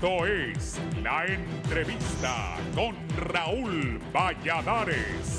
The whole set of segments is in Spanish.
Esto es La Entrevista con Raúl Valladares.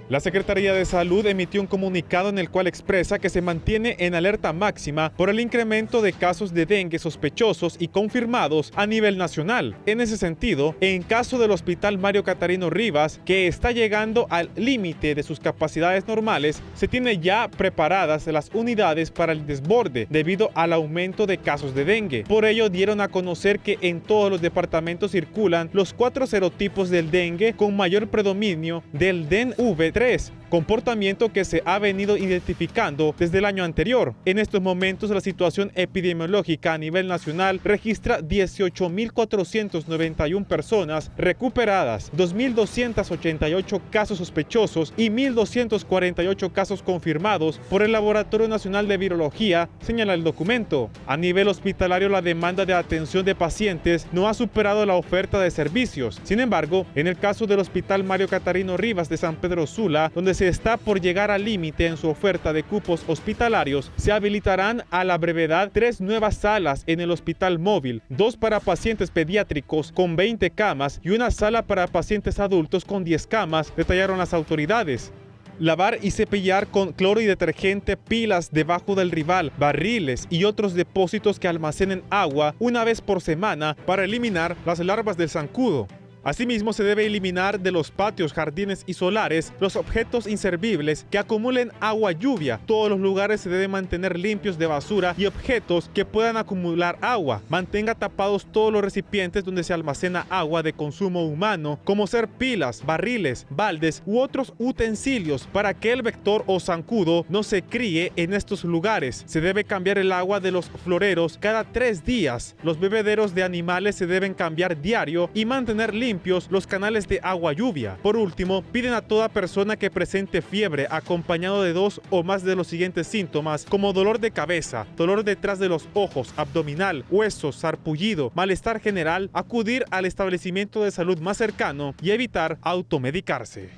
La Secretaría de Salud emitió un comunicado en el cual expresa que se mantiene en alerta máxima por el incremento de casos de dengue sospechosos y confirmados a nivel nacional. En ese sentido, en caso del Hospital Mario Catarino Rivas, que está llegando al límite de sus capacidades normales, se tiene ya preparadas las unidades para el desborde debido al aumento de casos de dengue. Por ello, dieron a conocer que en todos los departamentos circulan los 4 serotipos del dengue con mayor predominio del DENV3, comportamiento que se ha venido identificando desde el año anterior. En estos momentos, la situación epidemiológica a nivel nacional registra 18.491 personas recuperadas, 2.288 casos sospechosos y 1.248 casos confirmados por el Laboratorio Nacional de Virología, señala el documento. A nivel hospitalario, la demanda de atención de pacientes no ha superado la oferta de servicios. Sin embargo, en el caso del Hospital Mario Catarino Rivas de San Pedro Sula, donde se está por llegar al límite en su oferta de cupos hospitalarios, se habilitarán a la brevedad 3 nuevas salas en el hospital móvil, 2 para pacientes pediátricos con 20 camas y una sala para pacientes adultos con 10 camas, detallaron las autoridades. Lavar y cepillar con cloro y detergente pilas debajo del rival, barriles y otros depósitos que almacenen agua una vez por semana para eliminar las larvas del zancudo. Asimismo, se debe eliminar de los patios, jardines y solares los objetos inservibles que acumulen agua lluvia. Todos los lugares se deben mantener limpios de basura y objetos que puedan acumular agua. Mantenga tapados todos los recipientes donde se almacena agua de consumo humano, como ser pilas, barriles, baldes u otros utensilios, para que el vector o zancudo no se críe en estos lugares. Se debe cambiar el agua de los floreros cada 3 días. Los bebederos de animales se deben cambiar diario y mantener limpios los canales de agua lluvia. Por último, piden a toda persona que presente fiebre acompañado de 2 o más de los siguientes síntomas, como dolor de cabeza, dolor detrás de los ojos, abdominal, huesos, sarpullido, malestar general, acudir al establecimiento de salud más cercano y evitar automedicarse.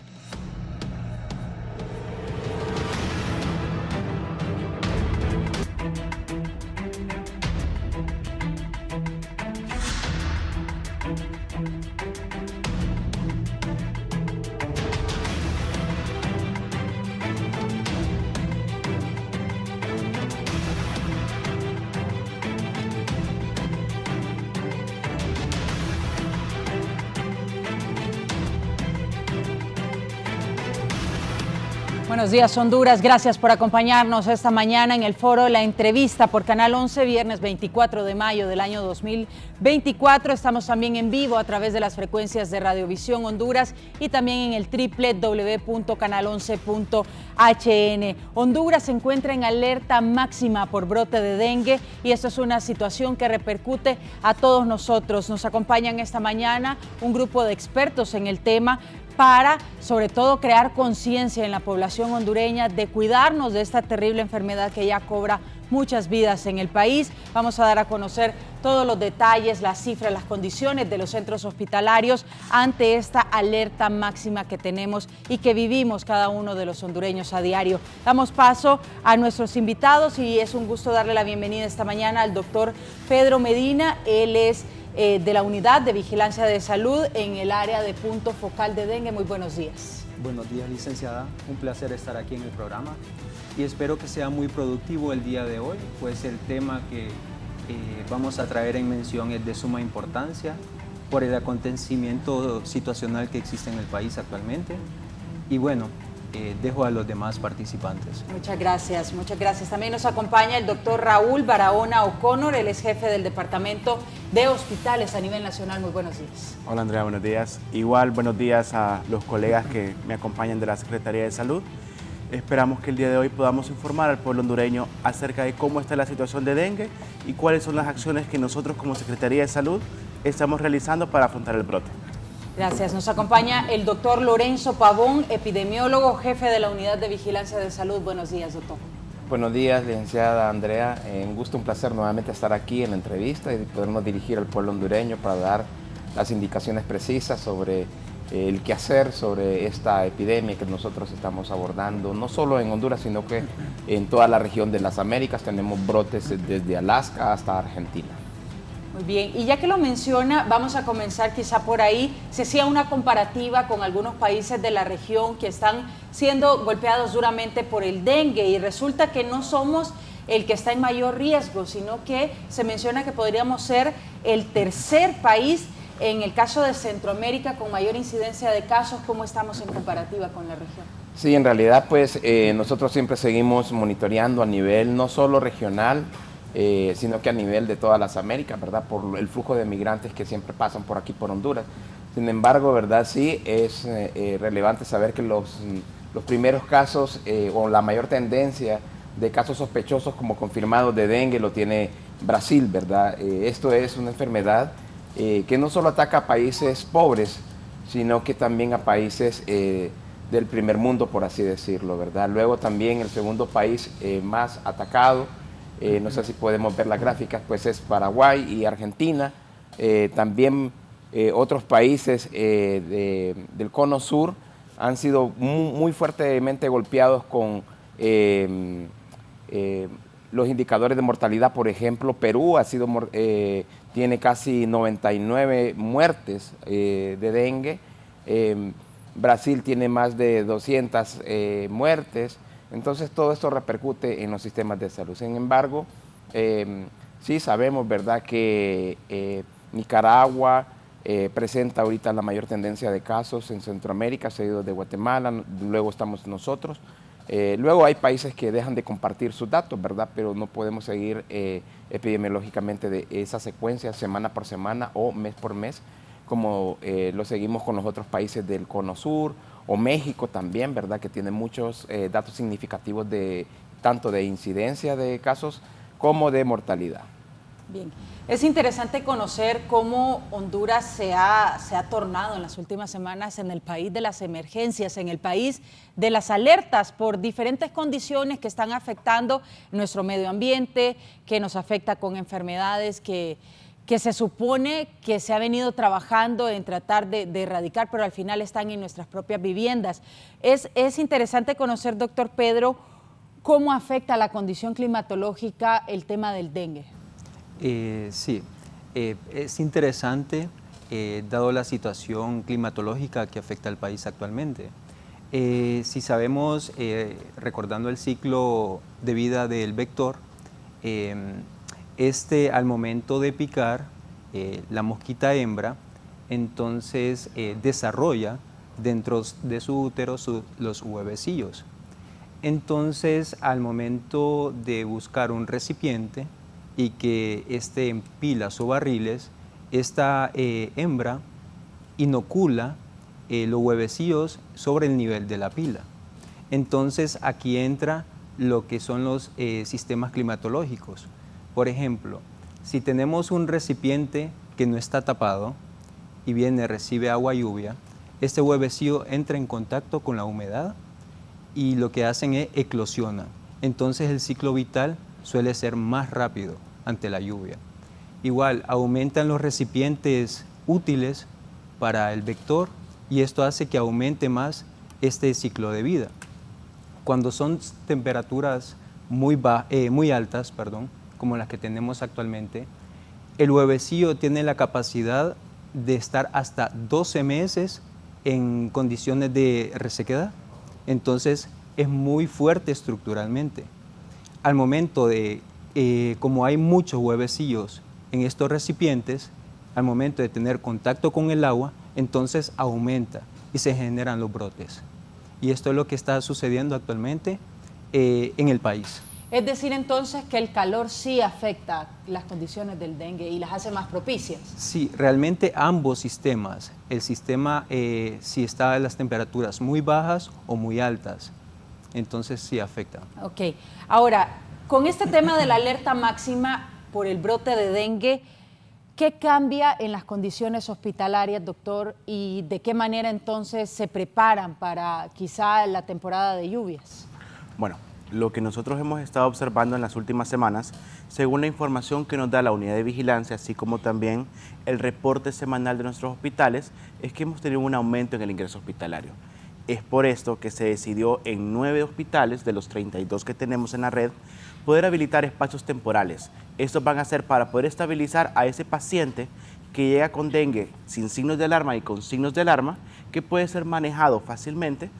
Buenos días, Honduras. Gracias por acompañarnos esta mañana en el foro La Entrevista por Canal 11, viernes 24 de mayo del año 2024. Estamos también en vivo a través de las frecuencias de Radiovisión Honduras y también en el www.canal11.hn. Honduras se encuentra en alerta máxima por brote de dengue y esto es una situación que repercute a todos nosotros. Nos acompañan esta mañana un grupo de expertos en el tema para, sobre todo, crear conciencia en la población hondureña de cuidarnos de esta terrible enfermedad que ya cobra muchas vidas en el país. Vamos a dar a conocer todos los detalles, las cifras, las condiciones de los centros hospitalarios ante esta alerta máxima que tenemos y que vivimos cada uno de los hondureños a diario. Damos paso a nuestros invitados y es un gusto darle la bienvenida esta mañana al doctor Pedro Medina. Él es de la Unidad de Vigilancia de Salud en el área de punto focal de dengue. Muy buenos días. Buenos días, licenciada. Un placer estar aquí en el programa y espero que sea muy productivo el día de hoy, pues el tema que vamos a traer en mención es de suma importancia por el acontecimiento situacional que existe en el país actualmente. Y bueno, dejo a los demás participantes. Muchas gracias, muchas gracias. También nos acompaña el doctor Raúl Barahona O'Connor, él es jefe del Departamento de Hospitales a nivel nacional. Muy buenos días. Hola Andrea, buenos días. Igual buenos días a los colegas que me acompañan de la Secretaría de Salud. Esperamos que el día de hoy podamos informar al pueblo hondureño acerca de cómo está la situación de dengue y cuáles son las acciones que nosotros como Secretaría de Salud estamos realizando para afrontar el brote. Gracias. Nos acompaña el doctor Lorenzo Pavón, epidemiólogo, jefe de la Unidad de Vigilancia de Salud. Buenos días, doctor. Buenos días, licenciada Andrea. Un gusto, un placer nuevamente estar aquí en la entrevista y podernos dirigir al pueblo hondureño para dar las indicaciones precisas sobre el quehacer sobre esta epidemia que nosotros estamos abordando, no solo en Honduras, sino que en toda la región de las Américas. Tenemos brotes desde Alaska hasta Argentina. Muy bien, y ya que lo menciona, vamos a comenzar quizá por ahí. Se hacía una comparativa con algunos países de la región que están siendo golpeados duramente por el dengue y resulta que no somos el que está en mayor riesgo, sino que se menciona que podríamos ser el tercer país en el caso de Centroamérica con mayor incidencia de casos. ¿Cómo estamos en comparativa con la región? Sí, en realidad pues nosotros siempre seguimos monitoreando a nivel no solo regional, sino que a nivel de todas las Américas, ¿verdad? Por el flujo de migrantes que siempre pasan por aquí, por Honduras. Sin embargo, ¿verdad? Sí es relevante saber que los primeros casos o la mayor tendencia de casos sospechosos como confirmados de dengue lo tiene Brasil, ¿verdad? Esto es una enfermedad que no solo ataca a países pobres, sino que también a países del primer mundo, por así decirlo, ¿verdad? Luego también el segundo país más atacado, no sé si podemos ver las gráficas, pues es Paraguay y Argentina. También otros países del cono sur han sido muy fuertemente golpeados con los indicadores de mortalidad. Por ejemplo, Perú tiene casi 99 muertes de dengue, Brasil tiene más de 200 muertes, entonces todo esto repercute en los sistemas de salud. Sin embargo, sí sabemos, ¿verdad?, que Nicaragua presenta ahorita la mayor tendencia de casos en Centroamérica, seguido de Guatemala, luego estamos nosotros. Luego hay países que dejan de compartir sus datos, ¿verdad? Pero no podemos seguir epidemiológicamente de esa secuencia semana por semana o mes por mes, como lo seguimos con los otros países del Cono Sur o México también, ¿verdad? Que tiene muchos datos significativos tanto de incidencia de casos como de mortalidad. Bien, es interesante conocer cómo Honduras se ha tornado en las últimas semanas en el país de las emergencias, en el país de las alertas por diferentes condiciones que están afectando nuestro medio ambiente, que nos afecta con enfermedades que se supone que se ha venido trabajando en tratar de erradicar, pero al final están en nuestras propias viviendas. Es interesante conocer, doctor Pedro, cómo afecta la condición climatológica el tema del dengue. Sí, es interesante, dado la situación climatológica que afecta al país actualmente. Si sabemos, recordando el ciclo de vida del vector, al momento de picar, la mosquita hembra, entonces desarrolla dentro de su útero los huevecillos. Entonces, al momento de buscar un recipiente y que esté en pilas o barriles, esta hembra inocula los huevecillos sobre el nivel de la pila. Entonces, aquí entra lo que son los sistemas climatológicos. Por ejemplo, si tenemos un recipiente que no está tapado y recibe agua lluvia, este huevecillo entra en contacto con la humedad y lo que hacen es eclosionan. Entonces el ciclo vital suele ser más rápido ante la lluvia. Igual, aumentan los recipientes útiles para el vector y esto hace que aumente más este ciclo de vida. Cuando son temperaturas muy altas, como las que tenemos actualmente, el huevecillo tiene la capacidad de estar hasta 12 meses en condiciones de resequedad. Entonces es muy fuerte estructuralmente. Al momento de, como hay muchos huevecillos en estos recipientes, al momento de tener contacto con el agua, entonces aumenta y se generan los brotes. Y esto es lo que está sucediendo actualmente en el país. Es decir, entonces, que el calor sí afecta las condiciones del dengue y las hace más propicias. Sí, realmente ambos sistemas. El sistema, si está en las temperaturas muy bajas o muy altas. Entonces sí afecta. Ok. Ahora, con este tema de la alerta máxima por el brote de dengue, ¿qué cambia en las condiciones hospitalarias, doctor? ¿Y de qué manera entonces se preparan para quizá la temporada de lluvias? Bueno, lo que nosotros hemos estado observando en las últimas semanas, según la información que nos da la unidad de vigilancia, así como también el reporte semanal de nuestros hospitales, es que hemos tenido un aumento en el ingreso hospitalario. Es por esto que se decidió en 9 hospitales de los 32 que tenemos en la red, poder habilitar espacios temporales. Estos van a ser para poder estabilizar a ese paciente que llega con dengue sin signos de alarma y con signos de alarma, que puede ser manejado fácilmente,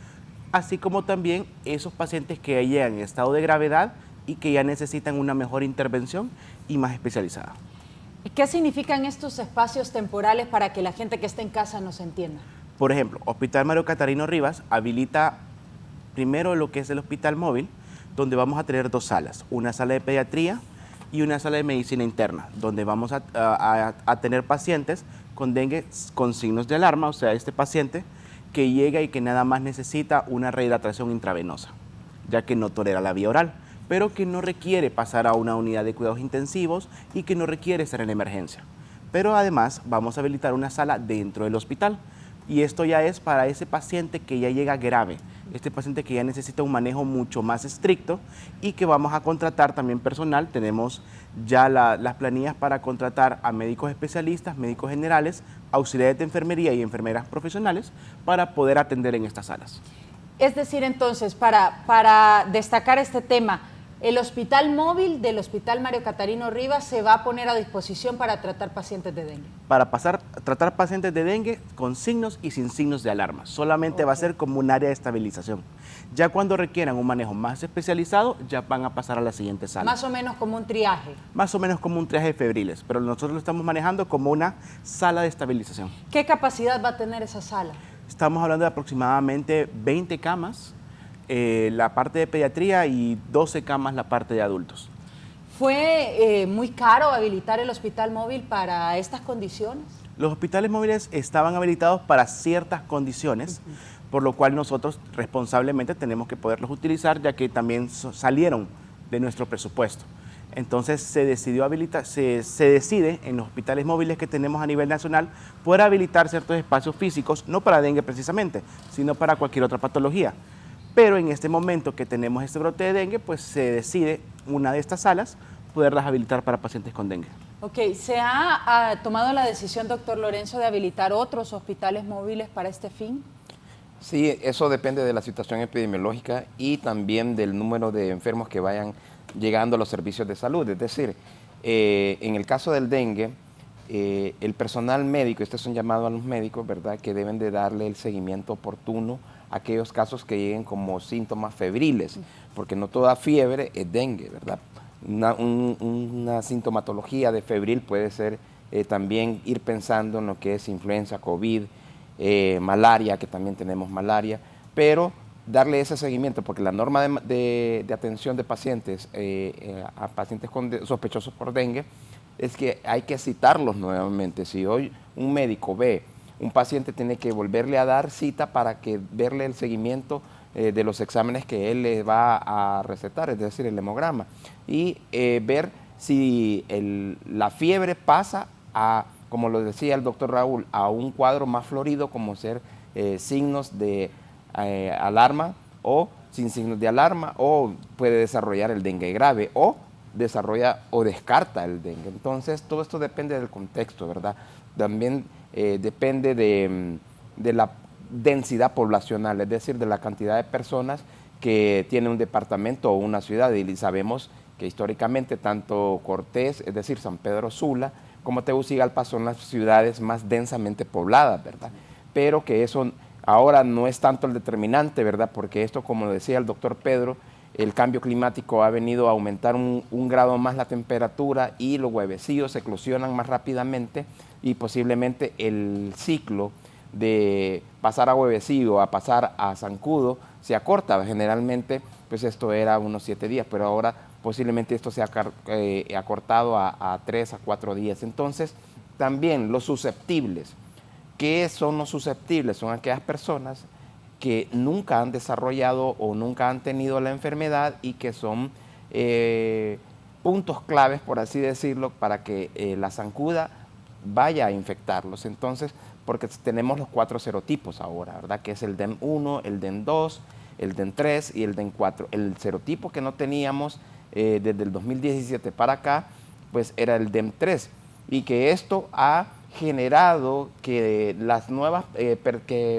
así como también esos pacientes que llegan en estado de gravedad y que ya necesitan una mejor intervención y más especializada. ¿Qué significan estos espacios temporales para que la gente que está en casa nos entienda? Por ejemplo, Hospital Mario Catarino Rivas habilita primero lo que es el hospital móvil, donde vamos a tener 2 salas, una sala de pediatría y una sala de medicina interna, donde vamos a tener pacientes con dengue con signos de alarma, o sea, este paciente que llega y que nada más necesita una rehidratación intravenosa, ya que no tolera la vía oral, pero que no requiere pasar a una unidad de cuidados intensivos y que no requiere estar en emergencia. Pero además vamos a habilitar una sala dentro del hospital, y esto ya es para ese paciente que ya llega grave, este paciente que ya necesita un manejo mucho más estricto y que vamos a contratar también personal. Tenemos ya las planillas para contratar a médicos especialistas, médicos generales, auxiliares de enfermería y enfermeras profesionales para poder atender en estas salas. Es decir, entonces, para destacar este tema, el hospital móvil del Hospital Mario Catarino Rivas se va a poner a disposición para tratar pacientes de dengue. Para tratar pacientes de dengue con signos y sin signos de alarma. Solamente va a ser como un área de estabilización. Ya cuando requieran un manejo más especializado, ya van a pasar a la siguiente sala. Más o menos como un triaje. Más o menos como un triaje de febriles, pero nosotros lo estamos manejando como una sala de estabilización. ¿Qué capacidad va a tener esa sala? Estamos hablando de aproximadamente 20 camas, la parte de pediatría, y 12 camas la parte de adultos. ¿Fue muy caro habilitar el hospital móvil para estas condiciones? Los hospitales móviles estaban habilitados para ciertas condiciones, por lo cual nosotros responsablemente tenemos que poderlos utilizar, ya que también salieron de nuestro presupuesto. Entonces se decidió habilitar, se decide en los hospitales móviles que tenemos a nivel nacional poder habilitar ciertos espacios físicos, no para dengue precisamente, sino para cualquier otra patología. Pero en este momento que tenemos este brote de dengue, pues se decide una de estas salas poderlas habilitar para pacientes con dengue. Ok, ¿se ha tomado la decisión, doctor Lorenzo, de habilitar otros hospitales móviles para este fin? Sí, eso depende de la situación epidemiológica y también del número de enfermos que vayan llegando a los servicios de salud. Es decir, en el caso del dengue, el personal médico, este es un llamado a los médicos, ¿verdad?, que deben de darle el seguimiento oportuno a aquellos casos que lleguen como síntomas febriles, porque no toda fiebre es dengue, ¿verdad? Una sintomatología de febril puede ser también ir pensando en lo que es influenza, COVID, malaria, que también tenemos malaria, pero darle ese seguimiento, porque la norma de atención de pacientes a pacientes sospechosos por dengue es que hay que citarlos nuevamente. Si hoy un médico ve un paciente, tiene que volverle a dar cita para que verle el seguimiento de los exámenes que él le va a recetar, es decir, el hemograma, y ver si la fiebre pasa a, como lo decía el doctor Raúl, a un cuadro más florido, como ser signos de alarma o sin signos de alarma, o puede desarrollar el dengue grave, o desarrolla o descarta el dengue. Entonces, todo esto depende del contexto, ¿verdad? También depende de la densidad poblacional, es decir, de la cantidad de personas que tiene un departamento o una ciudad. Y sabemos que históricamente tanto Cortés, es decir, San Pedro Sula, como Tegucigalpa son las ciudades más densamente pobladas, ¿verdad? Pero que eso ahora no es tanto el determinante, ¿verdad? Porque esto, como decía el doctor Pedro, el cambio climático ha venido a aumentar un grado más la temperatura y los huevecillos se eclosionan más rápidamente y posiblemente el ciclo de pasar a huevecillo a pasar a zancudo se acorta. Generalmente, pues esto era unos 7 días, pero ahora posiblemente esto se ha acortado a 3 a 4 días. Entonces, también los susceptibles. ¿Qué son los susceptibles? Son aquellas personas que nunca han desarrollado o nunca han tenido la enfermedad y que son puntos claves, por así decirlo, para que la zancuda vaya a infectarlos. Entonces, porque tenemos los 4 serotipos ahora, ¿verdad? Que es el DEM1, el DEM2, el DEM3 y el DEM4. El serotipo que no teníamos desde el 2017 para acá, pues era el DEM3, y que esto ha generado que las nuevas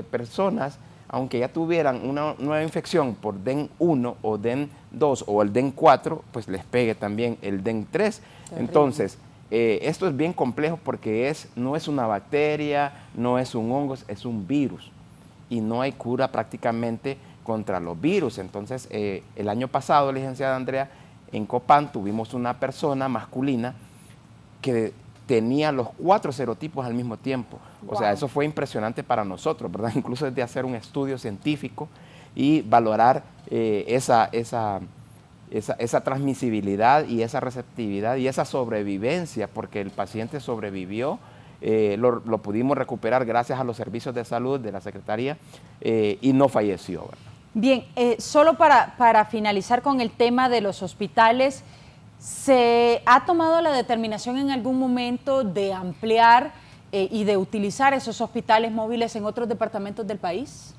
personas, aunque ya tuvieran una nueva infección por DEM1 o DEM2 o el DEM4, pues les pegue también el DEM3. Entonces, esto es bien complejo porque no es una bacteria, no es un hongo, es un virus. Y no hay cura prácticamente contra los virus. Entonces, el año pasado, licenciada Andrea, en Copán tuvimos una persona masculina que tenía los 4 serotipos al mismo tiempo. O sea, eso fue impresionante para nosotros, ¿verdad? Incluso desde hacer un estudio científico y valorar esa transmisibilidad y esa receptividad y esa sobrevivencia, porque el paciente sobrevivió, lo pudimos recuperar gracias a los servicios de salud de la Secretaría y no falleció, ¿verdad? Bien, solo para finalizar con el tema de los hospitales, ¿se ha tomado la determinación en algún momento de ampliar y de utilizar esos hospitales móviles en otros departamentos del país?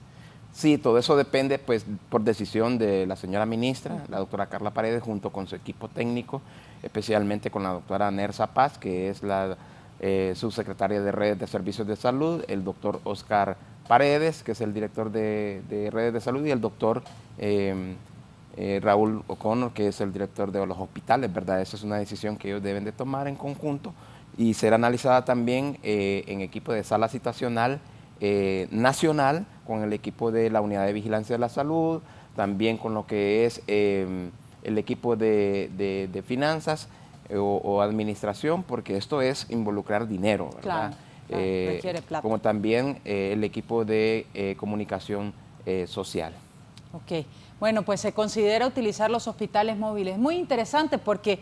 Sí, todo eso depende, pues, por decisión de la señora ministra, la doctora Carla Paredes, junto con su equipo técnico, especialmente con la doctora Nersa Paz, que es la subsecretaria de Redes de Servicios de Salud, el doctor Oscar Paredes, que es el director de Redes de Salud, y el doctor Raúl O'Connor, que es el director de los hospitales, ¿verdad? Esa es una decisión que ellos deben de tomar en conjunto y ser analizada también en equipo de sala situacional nacional, con el equipo de la Unidad de Vigilancia de la Salud, también con lo que es el equipo de finanzas o administración, porque esto es involucrar dinero, ¿verdad? Claro, requiere plata. Como también el equipo de comunicación social. Ok, bueno, pues se considera utilizar los hospitales móviles. Muy interesante porque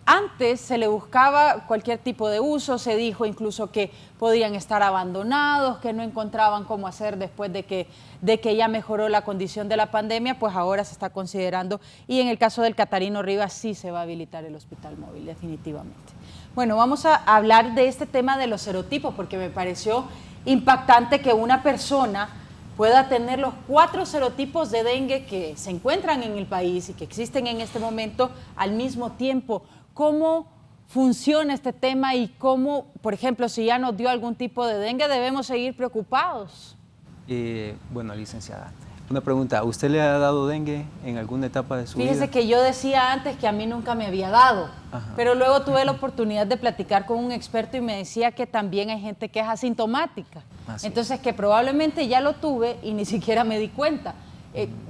antes se le buscaba cualquier tipo de uso, se dijo incluso que podían estar abandonados, que no encontraban cómo hacer después de que ya mejoró la condición de la pandemia, pues ahora se está considerando, y en el caso del Catarino Rivas sí se va a habilitar el hospital móvil, definitivamente. Bueno, vamos a hablar de este tema de los serotipos, porque me pareció impactante que una persona pueda tener los 4 serotipos de dengue que se encuentran en el país y que existen en este momento al mismo tiempo. ¿Cómo funciona este tema y cómo, por ejemplo, si ya nos dio algún tipo de dengue, debemos seguir preocupados? Bueno, licenciada, una pregunta. ¿Usted le ha dado dengue en alguna etapa de su vida? Fíjese que yo decía antes que a mí nunca me había dado, pero luego tuve la oportunidad de platicar con un experto y me decía que también hay gente que es asintomática. Entonces, que probablemente ya lo tuve y ni siquiera me di cuenta.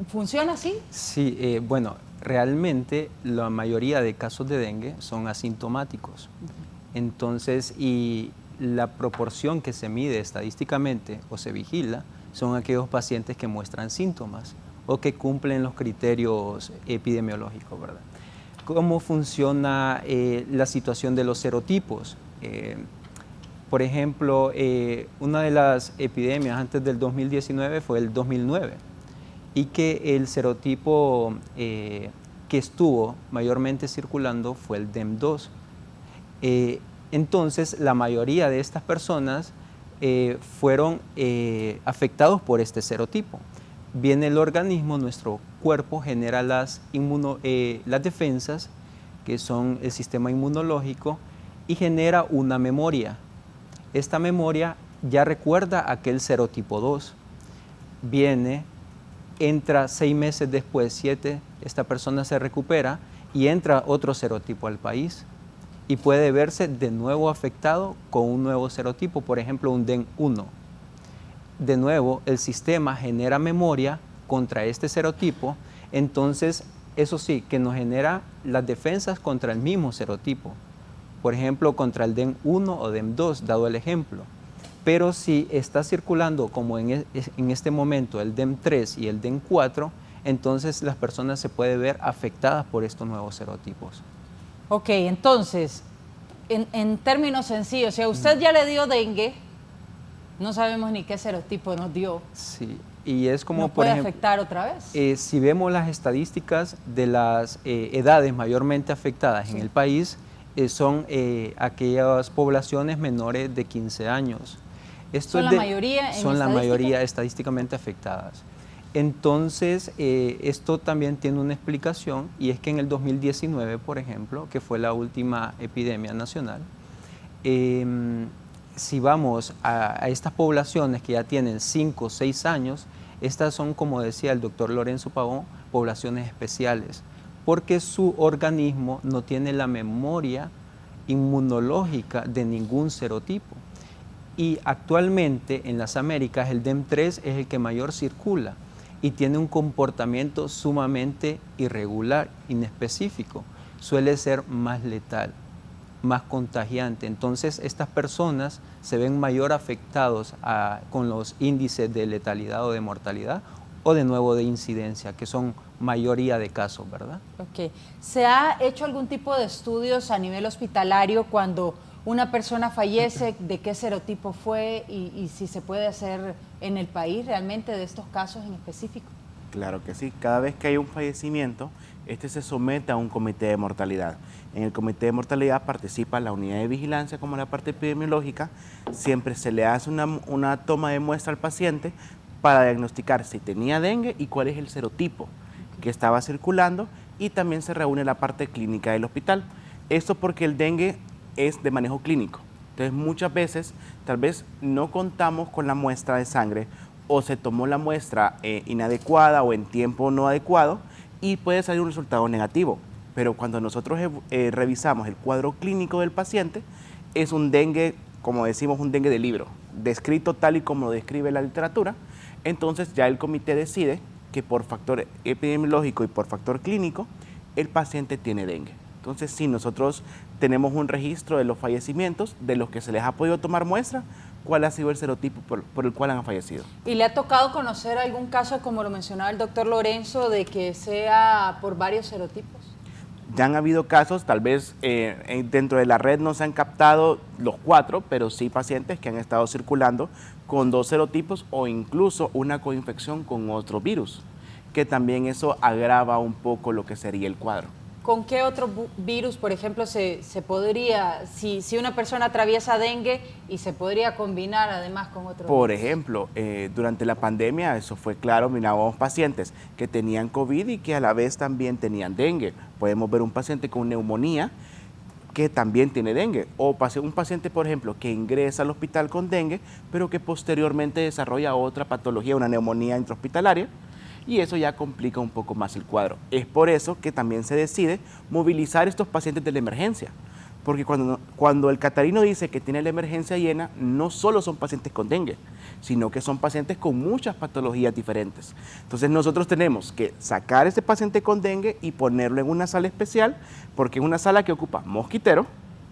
¿Funciona así? Sí, bueno, realmente la mayoría de casos de dengue son asintomáticos. Entonces, y la proporción que se mide estadísticamente o se vigila son aquellos pacientes que muestran síntomas o que cumplen los criterios epidemiológicos, ¿verdad? ¿Cómo funciona la situación de los serotipos? Por ejemplo, una de las epidemias antes del 2019 fue el 2009 y que el serotipo que estuvo mayormente circulando fue el DEM2. Entonces, la mayoría de estas personas fueron afectados por este serotipo. Viene el organismo, nuestro cuerpo genera las defensas, que son el sistema inmunológico, y genera una memoria. Esta memoria ya recuerda aquel serotipo 2. Entra 6 meses después, 7, esta persona se recupera y entra otro serotipo al país y puede verse de nuevo afectado con un nuevo serotipo, por ejemplo un DEM1. De nuevo, el sistema genera memoria contra este serotipo, entonces eso sí, que nos genera las defensas contra el mismo serotipo, por ejemplo contra el DEM1 o DEM2, dado el ejemplo. Pero si está circulando como en este momento el DEM3 y el DEM4, entonces las personas se pueden ver afectadas por estos nuevos serotipos. Ok, entonces, en términos sencillos, si a usted ya le dio dengue, no sabemos ni qué serotipo nos dio. Sí, y es como, ¿Nos puede afectar otra vez? Si vemos las estadísticas de las edades mayormente afectadas en el país, son aquellas poblaciones menores de 15 años. ¿Son la mayoría en Son la mayoría estadísticamente afectadas. Entonces, esto también tiene una explicación, y es que en el 2019, por ejemplo, que fue la última epidemia nacional, si vamos a estas poblaciones que ya tienen 5 o 6 años, estas son, como decía el doctor Lorenzo Pavón, poblaciones especiales, porque su organismo no tiene la memoria inmunológica de ningún serotipo. Y actualmente en las Américas el DEM3 es el que mayor circula y tiene un comportamiento sumamente irregular, inespecífico. Suele ser más letal, más contagiante. Entonces estas personas se ven mayor afectados con los índices de letalidad o de mortalidad o de nuevo de incidencia, que son mayoría de casos, ¿verdad? Ok. ¿Se ha hecho algún tipo de estudios a nivel hospitalario cuando una persona fallece, de qué serotipo fue y si se puede hacer en el país realmente de estos casos en específico? Claro que sí. Cada vez que hay un fallecimiento, este se somete a un comité de mortalidad. En el comité de mortalidad participa la unidad de vigilancia como la parte epidemiológica. Siempre se le hace una toma de muestra al paciente para diagnosticar si tenía dengue y cuál es el serotipo que estaba circulando, y también se reúne la parte clínica del hospital. Esto porque el dengue es de manejo clínico. Entonces muchas veces tal vez no contamos con la muestra de sangre o se tomó la muestra inadecuada o en tiempo no adecuado y puede salir un resultado negativo. Pero cuando nosotros revisamos el cuadro clínico del paciente, es un dengue, como decimos, un dengue de libro, descrito tal y como lo describe la literatura. Entonces ya el comité decide que por factor epidemiológico y por factor clínico el paciente tiene dengue. Entonces sí, nosotros tenemos un registro de los fallecimientos, de los que se les ha podido tomar muestra, cuál ha sido el serotipo por el cual han fallecido. ¿Y le ha tocado conocer algún caso, como lo mencionaba el doctor Lorenzo, de que sea por varios serotipos? Ya han habido casos, tal vez dentro de la red no se han captado los 4, pero sí pacientes que han estado circulando con 2 serotipos o incluso una coinfección con otro virus, que también eso agrava un poco lo que sería el cuadro. ¿Con qué otro virus, por ejemplo, se podría, si una persona atraviesa dengue y se podría combinar además con otro Por virus? ejemplo, durante la pandemia, eso fue claro, mirábamos pacientes que tenían COVID y que a la vez también tenían dengue. Podemos ver un paciente con neumonía que también tiene dengue, o un paciente, por ejemplo, que ingresa al hospital con dengue, pero que posteriormente desarrolla otra patología, una neumonía intrahospitalaria, y eso ya complica un poco más el cuadro. Es por eso que también se decide movilizar estos pacientes de la emergencia, porque cuando el Catarino dice que tiene la emergencia llena, no solo son pacientes con dengue, sino que son pacientes con muchas patologías diferentes. Entonces nosotros tenemos que sacar ese paciente con dengue y ponerlo en una sala especial, porque es una sala que ocupa mosquitero,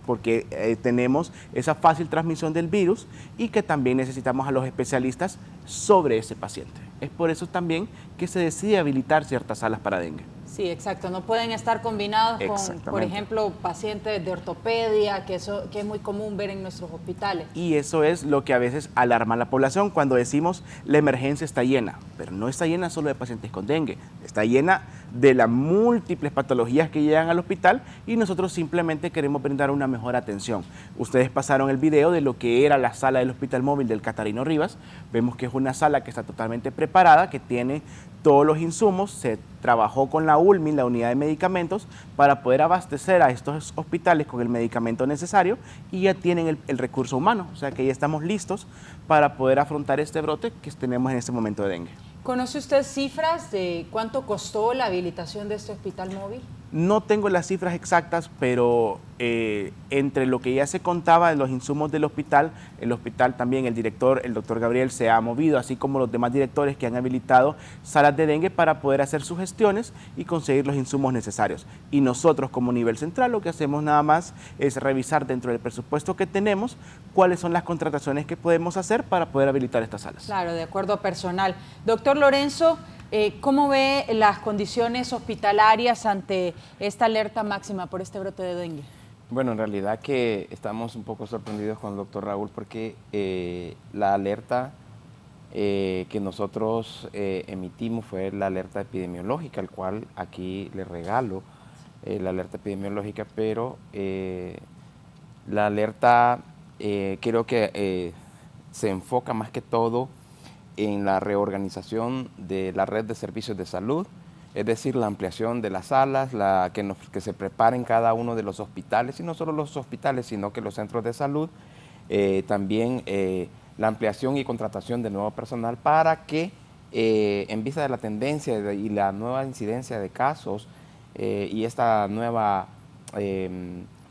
porque tenemos esa fácil transmisión del virus y que también necesitamos a los especialistas sobre ese paciente. Es por eso también que se decide habilitar ciertas salas para dengue. Sí, exacto. No pueden estar combinados con, por ejemplo, pacientes de ortopedia, que es muy común ver en nuestros hospitales. Y eso es lo que a veces alarma a la población cuando decimos la emergencia está llena, pero no está llena solo de pacientes con dengue, está llena de las múltiples patologías que llegan al hospital y nosotros simplemente queremos brindar una mejor atención. Ustedes pasaron el video de lo que era la sala del Hospital Móvil del Catarino Rivas. Vemos que es una sala que está totalmente preparada, que tiene todos los insumos. Se trabajó con la ULMI, la unidad de medicamentos, para poder abastecer a estos hospitales con el medicamento necesario y ya tienen el recurso humano, o sea que ya estamos listos para poder afrontar este brote que tenemos en este momento de dengue. ¿Conoce usted cifras de cuánto costó la habilitación de este hospital móvil? No tengo las cifras exactas, pero entre lo que ya se contaba de los insumos del hospital, el hospital también, el director, el doctor Gabriel, se ha movido, así como los demás directores que han habilitado salas de dengue para poder hacer sus gestiones y conseguir los insumos necesarios. Y nosotros como nivel central lo que hacemos nada más es revisar dentro del presupuesto que tenemos cuáles son las contrataciones que podemos hacer para poder habilitar estas salas. Claro, de acuerdo a personal. Doctor Lorenzo, ¿cómo ve las condiciones hospitalarias ante esta alerta máxima por este brote de dengue? Bueno, en realidad que estamos un poco sorprendidos con el doctor Raúl porque la alerta que nosotros emitimos fue la alerta epidemiológica, el cual aquí le regalo la alerta epidemiológica, pero la alerta creo que se enfoca más que todo en la reorganización de la red de servicios de salud, es decir, la ampliación de las salas, que se preparen cada uno de los hospitales, y no solo los hospitales, sino que los centros de salud, también la ampliación y contratación de nuevo personal para que, en vista de la tendencia y la nueva incidencia de casos y esta nueva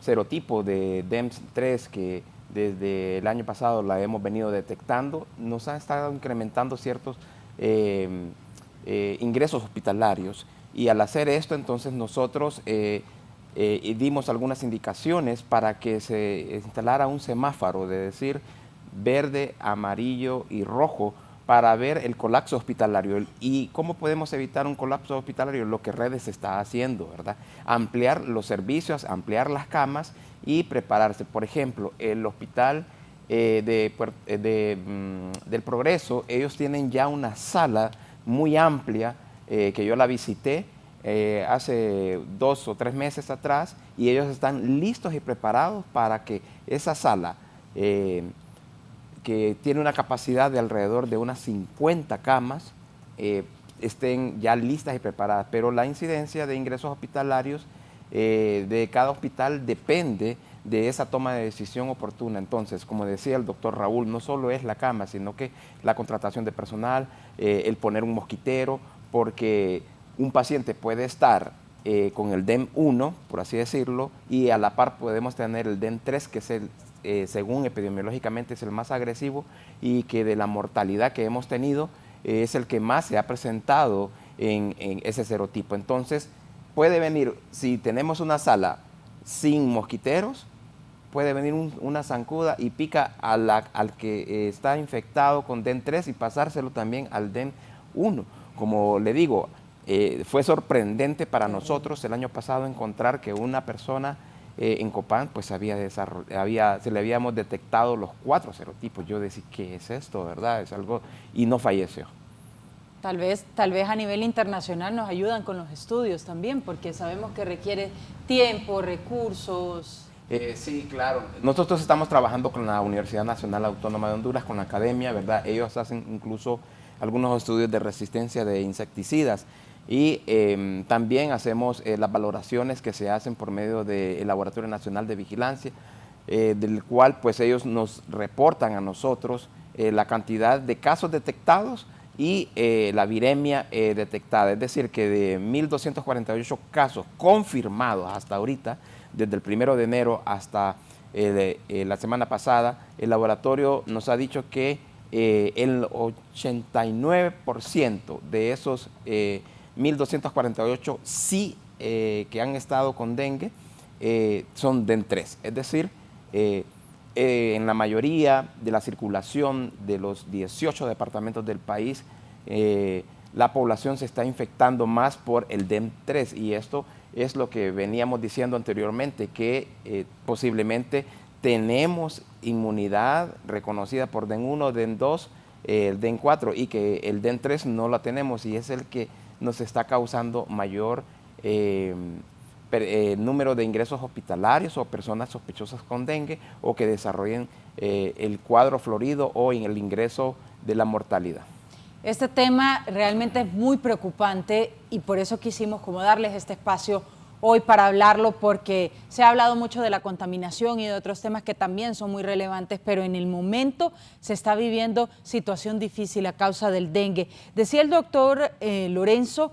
serotipo de DEM3 que desde el año pasado la hemos venido detectando, nos han estado incrementando ciertos ingresos hospitalarios, y al hacer esto entonces nosotros dimos algunas indicaciones para que se instalara un semáforo, de decir verde, amarillo y rojo, para ver el colapso hospitalario. ¿Y cómo podemos evitar un colapso hospitalario? Lo que Redes está haciendo, ¿verdad? Ampliar los servicios, ampliar las camas y prepararse. Por ejemplo, el hospital del Progreso, ellos tienen ya una sala muy amplia, que yo la visité hace 2 o 3 meses atrás, y ellos están listos y preparados para que esa sala, que tiene una capacidad de alrededor de unas 50 camas, estén ya listas y preparadas. Pero la incidencia de ingresos hospitalarios de cada hospital depende de esa toma de decisión oportuna. Entonces, como decía el doctor Raúl, no solo es la cama, sino que la contratación de personal, el poner un mosquitero, porque un paciente puede estar con el DEM1, por así decirlo, y a la par podemos tener el DEM3, que es el según epidemiológicamente es el más agresivo, y que de la mortalidad que hemos tenido es el que más se ha presentado en ese serotipo. Entonces puede venir, si tenemos una sala sin mosquiteros, puede venir una zancuda y pica al que está infectado con DEM3 y pasárselo también al DEM1. Como le digo, fue sorprendente para nosotros el año pasado encontrar que una persona en Copán pues se le habíamos detectado los 4 serotipos. Yo decía, ¿qué es esto, verdad? Es algo, y no falleció. Tal vez a nivel internacional nos ayudan con los estudios también, porque sabemos que requiere tiempo, recursos. Sí, claro. Nosotros estamos trabajando con la Universidad Nacional Autónoma de Honduras, con la academia, ¿verdad? Ellos hacen incluso algunos estudios de resistencia de insecticidas. Y también hacemos las valoraciones que se hacen por medio del Laboratorio Nacional de Vigilancia, del cual pues ellos nos reportan a nosotros la cantidad de casos detectados y la viremia detectada. Es decir, que de 1.248 casos confirmados hasta ahorita, desde el 1 de enero hasta la semana pasada, el laboratorio nos ha dicho que el 89% de esos 1.248 sí que han estado con dengue son DEM3, es decir, en la mayoría de la circulación de los 18 departamentos del país, la población se está infectando más por el DEM3, y esto es lo que veníamos diciendo anteriormente, que posiblemente tenemos inmunidad reconocida por DEM1, DEM2, el DEM4, y que el DEM3 no la tenemos, y es el que nos está causando mayor número de ingresos hospitalarios o personas sospechosas con dengue o que desarrollen el cuadro florido o en el ingreso de la mortalidad. Este tema realmente es muy preocupante, y por eso quisimos como darles este espacio hoy para hablarlo, porque se ha hablado mucho de la contaminación y de otros temas que también son muy relevantes, pero en el momento se está viviendo situación difícil a causa del dengue. Decía el doctor Lorenzo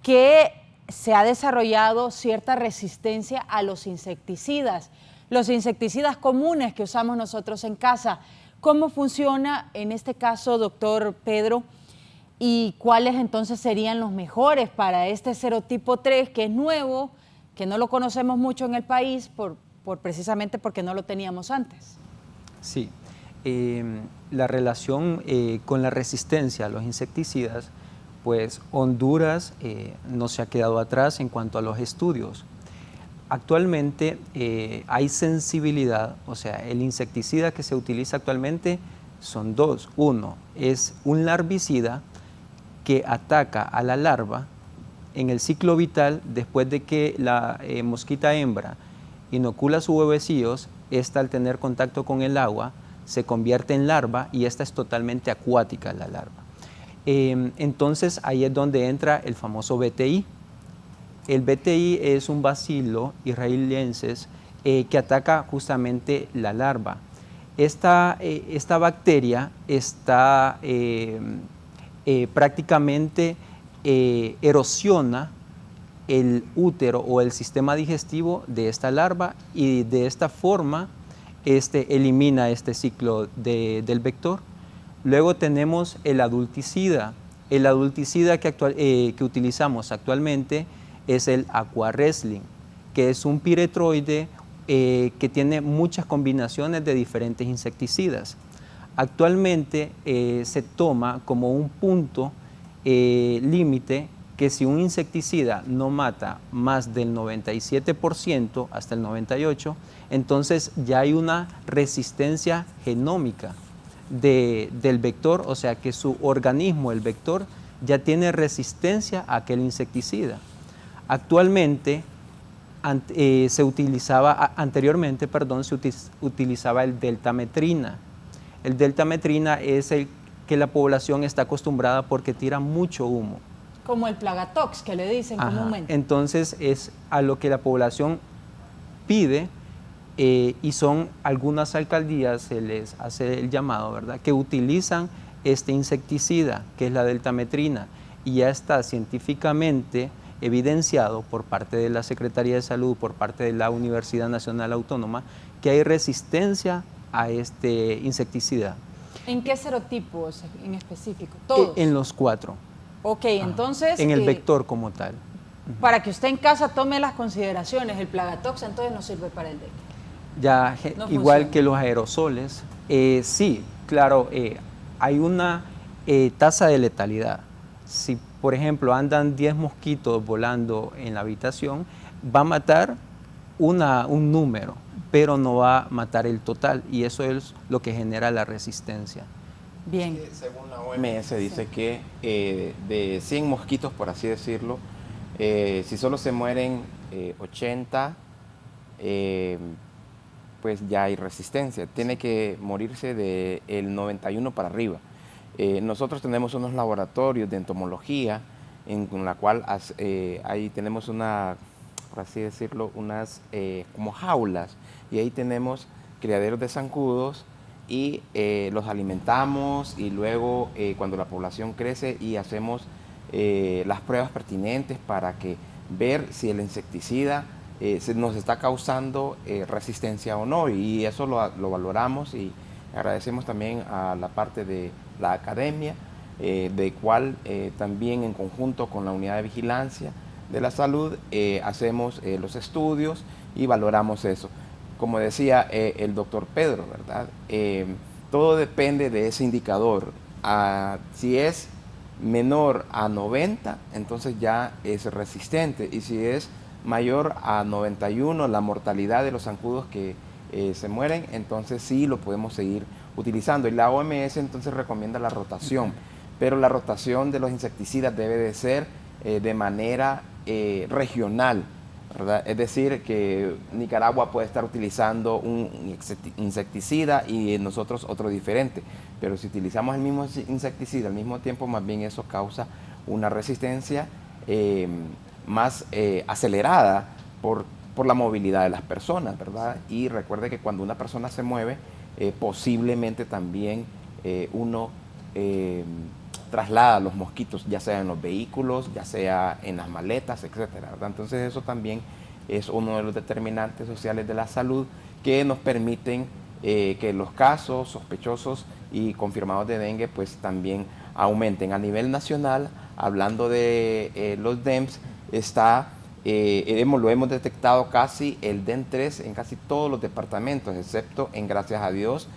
que se ha desarrollado cierta resistencia a los insecticidas comunes que usamos nosotros en casa. ¿Cómo funciona en este caso, doctor Pedro? ¿Y cuáles entonces serían los mejores para este serotipo 3, que es nuevo, que no lo conocemos mucho en el país precisamente porque no lo teníamos antes? Sí, la relación con la resistencia a los insecticidas, pues Honduras no se ha quedado atrás en cuanto a los estudios. Actualmente hay sensibilidad, o sea, el insecticida que se utiliza actualmente son dos. Uno es un larvicida que ataca a la larva en el ciclo vital después de que la mosquita hembra inocula sus huevecillos. Esta, al tener contacto con el agua, se convierte en larva y esta es totalmente acuática, la larva. Entonces ahí es donde entra el famoso BTI. El BTI es un bacilo israelensis que ataca justamente la larva. Esta bacteria está prácticamente erosiona el útero o el sistema digestivo de esta larva y de esta forma elimina este ciclo del vector. Luego tenemos el adulticida. El adulticida que utilizamos actualmente es el Aquarestling, que es un piretroide que tiene muchas combinaciones de diferentes insecticidas. Actualmente se toma como un punto límite que si un insecticida no mata más del 97% hasta el 98%, entonces ya hay una resistencia genómica del vector, o sea que su organismo, el vector, ya tiene resistencia a aquel insecticida. Actualmente anteriormente se utilizaba el deltametrina. El deltametrina es el que la población está acostumbrada porque tira mucho humo. Como el Plagatox, que le dicen comúnmente. Entonces es a lo que la población pide y son algunas alcaldías, se les hace el llamado, ¿verdad?, que utilizan este insecticida, que es la deltametrina, y ya está científicamente evidenciado por parte de la Secretaría de Salud, por parte de la Universidad Nacional Autónoma, que hay resistencia a este insecticida. ¿En qué serotipos en específico? ¿Todos? En los 4. Ok, entonces... En el vector como tal. Para que usted en casa tome las consideraciones, el Plagatox entonces no sirve para el dengue. Ya, No igual funciona. que los aerosoles, sí, claro, hay una tasa de letalidad. Si, por ejemplo, andan 10 mosquitos volando en la habitación, va a matar un número, pero no va a matar el total, y eso es lo que genera la resistencia. Bien. Según la OMS dice que de 100 mosquitos, por así decirlo, si solo se mueren 80, pues ya hay resistencia. Tiene que morirse del 91 para arriba. Nosotros tenemos unos laboratorios de entomología en la cual ahí tenemos por así decirlo, unas como jaulas, y ahí tenemos criaderos de zancudos y los alimentamos, y luego cuando la población crece y hacemos las pruebas pertinentes para ver si el insecticida nos está causando resistencia o no, y eso lo valoramos, y agradecemos también a la parte de la academia, de cual también en conjunto con la unidad de vigilancia de la salud hacemos los estudios y valoramos eso. Como decía el doctor Pedro, ¿verdad? Todo depende de ese indicador. Si es menor a 90, entonces ya es resistente, y si es mayor a 91, la mortalidad de los zancudos que se mueren, entonces sí lo podemos seguir utilizando. Y la OMS entonces recomienda la rotación, pero la rotación de los insecticidas debe de ser de manera regional, ¿verdad? Es decir, que Nicaragua puede estar utilizando un insecticida y nosotros otro diferente, pero si utilizamos el mismo insecticida al mismo tiempo, más bien eso causa una resistencia más acelerada por la movilidad de las personas, ¿verdad? Y recuerde que cuando una persona se mueve, posiblemente también uno traslada los mosquitos, ya sea en los vehículos, ya sea en las maletas, etcétera, ¿verdad? Entonces eso también es uno de los determinantes sociales de la salud que nos permiten que los casos sospechosos y confirmados de dengue pues también aumenten. A nivel nacional, hablando de los DEMS, lo hemos detectado casi el DEN3 en casi todos los departamentos, excepto en, gracias a Dios,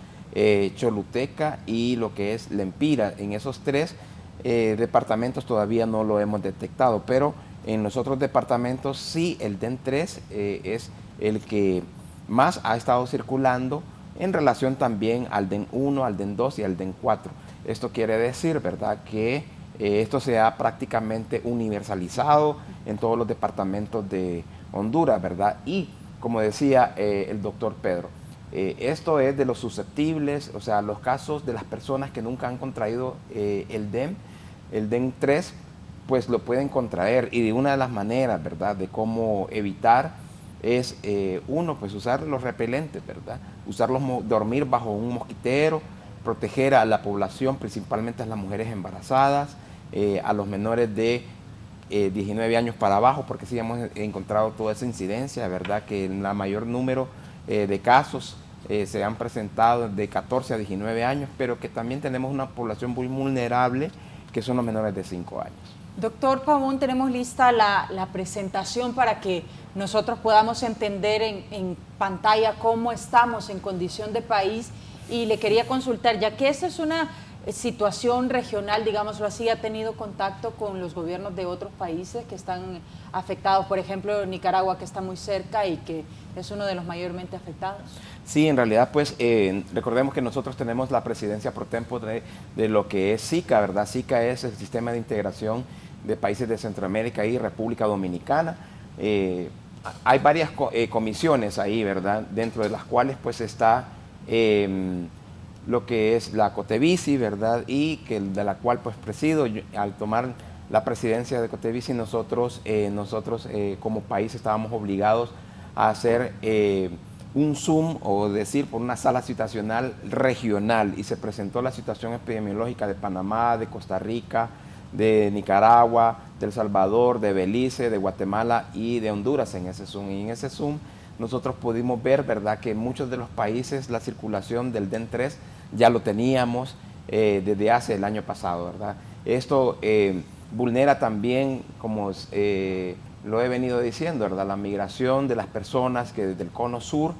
Choluteca y lo que es Lempira. En esos 3 departamentos todavía no lo hemos detectado, pero en los otros departamentos sí, el DEN3 es el que más ha estado circulando en relación también al DEN 1, al DEN 2 y al DEN 4. Esto quiere decir, ¿verdad?, que esto se ha prácticamente universalizado en todos los departamentos de Honduras, ¿verdad? Y como decía el doctor Pedro, esto es de los susceptibles, o sea, los casos de las personas que nunca han contraído el DEN 3, pues lo pueden contraer, y de una de las maneras, ¿verdad?, de cómo evitar es, uno, pues usar los repelentes, ¿verdad? Dormir bajo un mosquitero, proteger a la población, principalmente a las mujeres embarazadas, a los menores de 19 años para abajo, porque sí hemos encontrado toda esa incidencia, ¿verdad?, que en la mayor número de casos se han presentado de 14 a 19 años, pero que también tenemos una población muy vulnerable, que son los menores de 5 años. Doctor Pavón, tenemos lista la presentación para que nosotros podamos entender en pantalla cómo estamos en condición de país, y le quería consultar, ya que esta es una situación regional, digámoslo así, ¿ha tenido contacto con los gobiernos de otros países que están afectados? Por ejemplo, Nicaragua, que está muy cerca y que es uno de los mayormente afectados. Sí, en realidad, pues, recordemos que nosotros tenemos la presidencia pro tempore de lo que es SICA, ¿verdad? SICA es el Sistema de Integración de Países de Centroamérica y República Dominicana. Hay varias comisiones ahí, ¿verdad?, dentro de las cuales, pues, está lo que es la COTEVICI, ¿verdad?, y de la cual, pues, presido. Al tomar la presidencia de COTEVICI, nosotros como país estábamos obligados a hacer un Zoom, o decir, por una sala situacional regional, y se presentó la situación epidemiológica de Panamá, de Costa Rica, de Nicaragua, de El Salvador, de Belice, de Guatemala y de Honduras en ese Zoom. Y en ese Zoom nosotros pudimos ver, ¿verdad?, que en muchos de los países la circulación del DEN 3 ya lo teníamos desde hace el año pasado, ¿verdad? Esto vulnera también, como lo he venido diciendo, ¿verdad?, la migración de las personas que desde el cono sur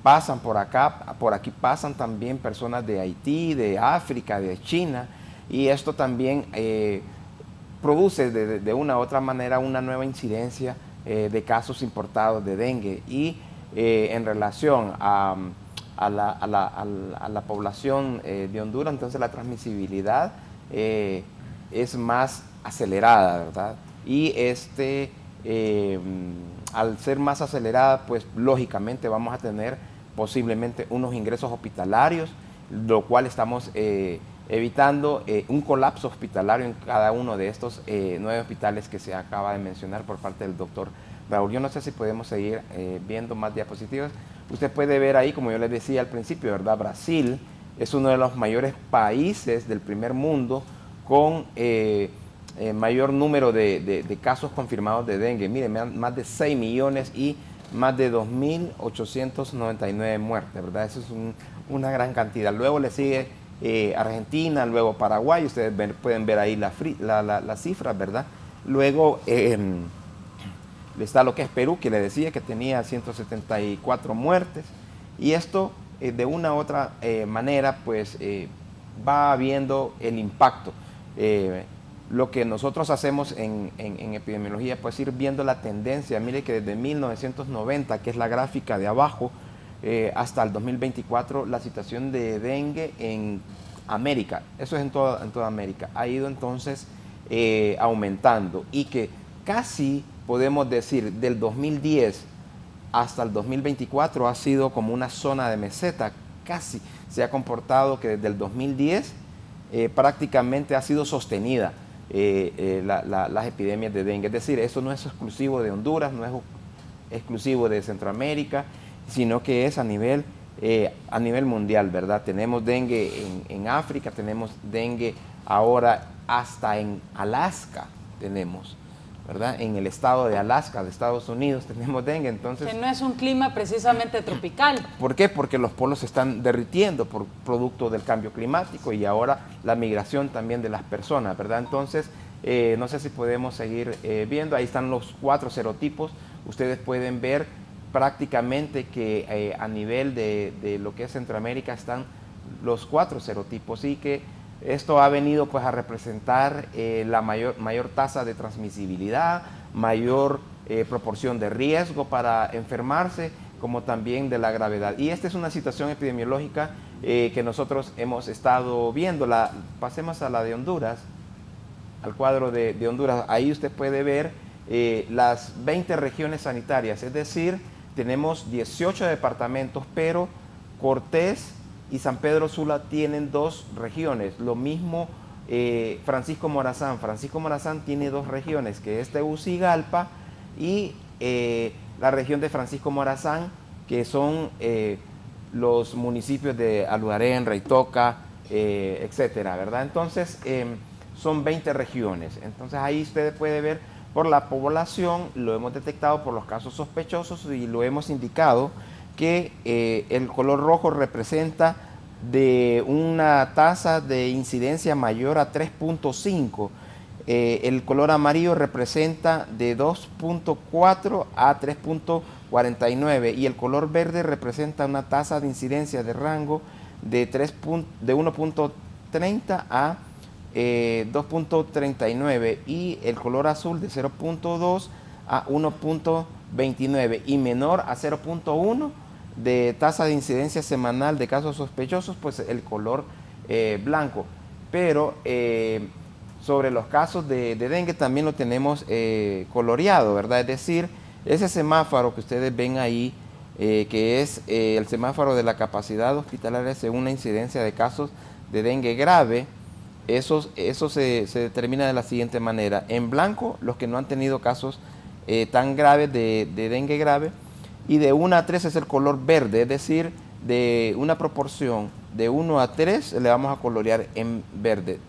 pasan por acá. Por aquí pasan también personas de Haití, de África, de China, y esto también produce de una u otra manera una nueva incidencia de casos importados de dengue. Y en relación a la población de Honduras, entonces la transmisibilidad es más acelerada, ¿verdad? Y al ser más acelerada, pues lógicamente vamos a tener posiblemente unos ingresos hospitalarios, lo cual estamos evitando un colapso hospitalario en cada uno de estos 9 hospitales que se acaba de mencionar por parte del doctor Raúl. Yo no sé si podemos seguir viendo más diapositivas. Usted puede ver ahí, como yo les decía al principio, ¿verdad?, Brasil es uno de los mayores países del primer mundo con mayor número de casos confirmados de dengue. Miren, más de 6 millones y más de 2.899 muertes, ¿verdad? Eso es una gran cantidad. Luego le sigue Argentina, luego Paraguay, ustedes pueden ver ahí las cifras, ¿verdad? Luego está lo que es Perú, que le decía que tenía 174 muertes, y esto de una u otra manera, pues va viendo el impacto. Lo que nosotros hacemos en epidemiología, pues ir viendo la tendencia. Mire que desde 1990, que es la gráfica de abajo, hasta el 2024, la situación de dengue en América, eso es en toda América, ha ido entonces aumentando, y que casi podemos decir del 2010 hasta el 2024 ha sido como una zona de meseta. Casi se ha comportado que desde el 2010 prácticamente ha sido sostenida las epidemias de dengue. Es decir, eso no es exclusivo de Honduras, no es exclusivo de Centroamérica, sino que es a nivel mundial, ¿verdad? Tenemos dengue en África, tenemos dengue ahora hasta en Alaska, tenemos, ¿verdad? En el estado de Alaska, de Estados Unidos, tenemos dengue. Entonces, que no es un clima precisamente tropical. ¿Por qué? Porque los polos se están derritiendo por producto del cambio climático, y ahora la migración también de las personas, ¿verdad? Entonces, no sé si podemos seguir viendo. Ahí están los 4 serotipos. Ustedes pueden ver prácticamente que a nivel de lo que es Centroamérica están los 4 serotipos, y que esto ha venido pues a representar la mayor tasa de transmisibilidad, mayor proporción de riesgo para enfermarse, como también de la gravedad. Y esta es una situación epidemiológica que nosotros hemos estado viendo. Pasemos a la de Honduras, al cuadro de Honduras. Ahí usted puede ver las 20 regiones sanitarias, es decir, tenemos 18 departamentos, pero Cortés y San Pedro Sula tienen 2 regiones. Lo mismo Francisco Morazán. Francisco Morazán tiene 2 regiones, que es Tegucigalpa y la región de Francisco Morazán, que son los municipios de Aluarén, Reitoca, etcétera, ¿verdad? Entonces, son 20 regiones. Entonces, ahí usted puede ver por la población, lo hemos detectado por los casos sospechosos y lo hemos indicado que el color rojo representa de una tasa de incidencia mayor a 3.5. El color amarillo representa de 2.4 a 3.49 y el color verde representa una tasa de incidencia de rango de 1.30 a 2.39 y el color azul de 0.2 a 1.29 y menor a 0.1 de tasa de incidencia semanal de casos sospechosos, pues el color blanco. Pero sobre los casos de dengue también lo tenemos coloreado, ¿verdad? Es decir, ese semáforo que ustedes ven ahí, que es el semáforo de la capacidad hospitalaria según la incidencia de casos de dengue grave, eso se determina de la siguiente manera. En blanco, los que no han tenido casos tan graves de dengue grave, y de 1 a 3 es el color verde, es decir, de una proporción de 1 a 3 le vamos a colorear en verde.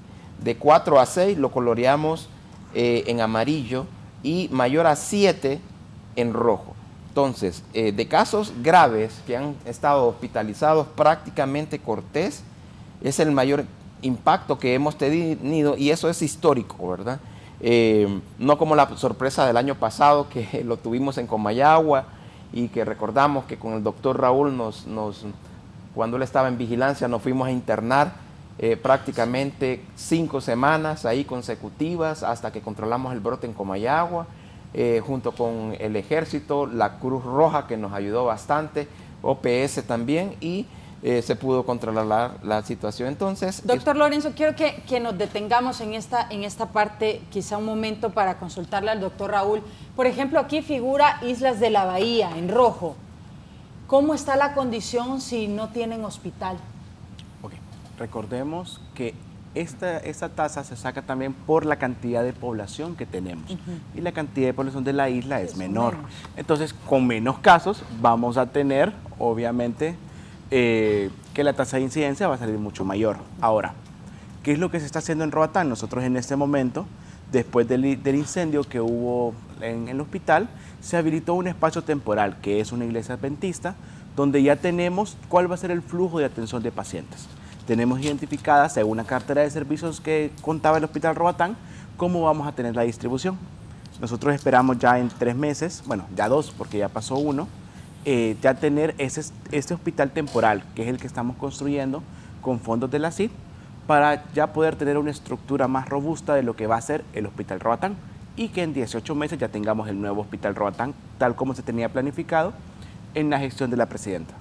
De 4 a 6 lo coloreamos en amarillo y mayor a 7 en rojo. Entonces, de casos graves que han estado hospitalizados, prácticamente Cortés es el mayor impacto que hemos tenido y eso es histórico, ¿verdad? No como la sorpresa del año pasado que lo tuvimos en Comayagua y que recordamos que con el doctor Raúl cuando él estaba en vigilancia nos fuimos a internar prácticamente 5 semanas ahí consecutivas hasta que controlamos el brote en Comayagua, junto con el Ejército, la Cruz Roja que nos ayudó bastante, OPS también, y se pudo controlar la situación. Entonces, doctor Lorenzo, quiero que nos detengamos en esta parte, quizá un momento para consultarle al doctor Raúl. Por ejemplo, aquí figura Islas de la Bahía en rojo. ¿Cómo está la condición si no tienen hospital? Okay. Recordemos que esta tasa se saca también por la cantidad de población que tenemos y la cantidad de población de la isla es menor. Entonces, con menos casos vamos a tener, obviamente, que la tasa de incidencia va a salir mucho mayor. Ahora, ¿qué es lo que se está haciendo en Roatán? Nosotros en este momento, después del incendio que hubo en el hospital, se habilitó un espacio temporal, que es una iglesia adventista, donde ya tenemos cuál va a ser el flujo de atención de pacientes. Tenemos identificada, según una cartera de servicios que contaba el Hospital Roatán, cómo vamos a tener la distribución. Nosotros esperamos ya en 3 meses, bueno, ya 2, porque ya pasó 1, ya tener este hospital temporal, que es el que estamos construyendo con fondos de la CID, para ya poder tener una estructura más robusta de lo que va a ser el Hospital Roatán y que en 18 meses ya tengamos el nuevo Hospital Roatán, tal como se tenía planificado en la gestión de la presidenta.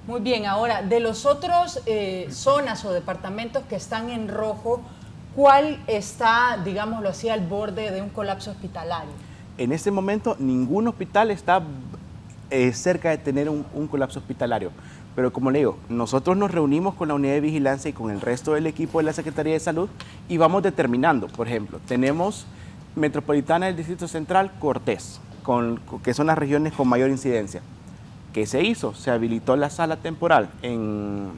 Muy bien, ahora, de los otros zonas o departamentos que están en rojo, ¿cuál está, digámoslo así, al borde de un colapso hospitalario? En este momento, ningún hospital está cerca de tener un colapso hospitalario. Pero como le digo, nosotros nos reunimos con la unidad de vigilancia y con el resto del equipo de la Secretaría de Salud y vamos determinando. Por ejemplo, tenemos Metropolitana del Distrito Central, Cortés, que son las regiones con mayor incidencia. ¿Qué se hizo? Se habilitó la sala temporal en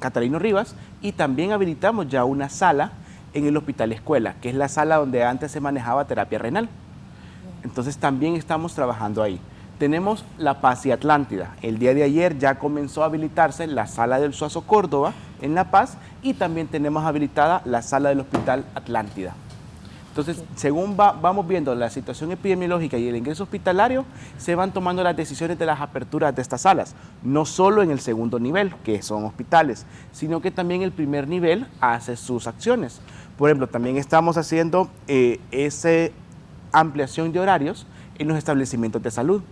Catarino Rivas y también habilitamos ya una sala en el Hospital Escuela, que es la sala donde antes se manejaba terapia renal. Entonces también estamos trabajando ahí. Tenemos La Paz y Atlántida. El día de ayer ya comenzó a habilitarse la sala del Suazo Córdoba en La Paz y también tenemos habilitada la sala del Hospital Atlántida. Entonces, según vamos viendo la situación epidemiológica y el ingreso hospitalario, se van tomando las decisiones de las aperturas de estas salas, no solo en el segundo nivel, que son hospitales, sino que también el primer nivel hace sus acciones. Por ejemplo, también estamos haciendo esa ampliación de horarios en los establecimientos de salud.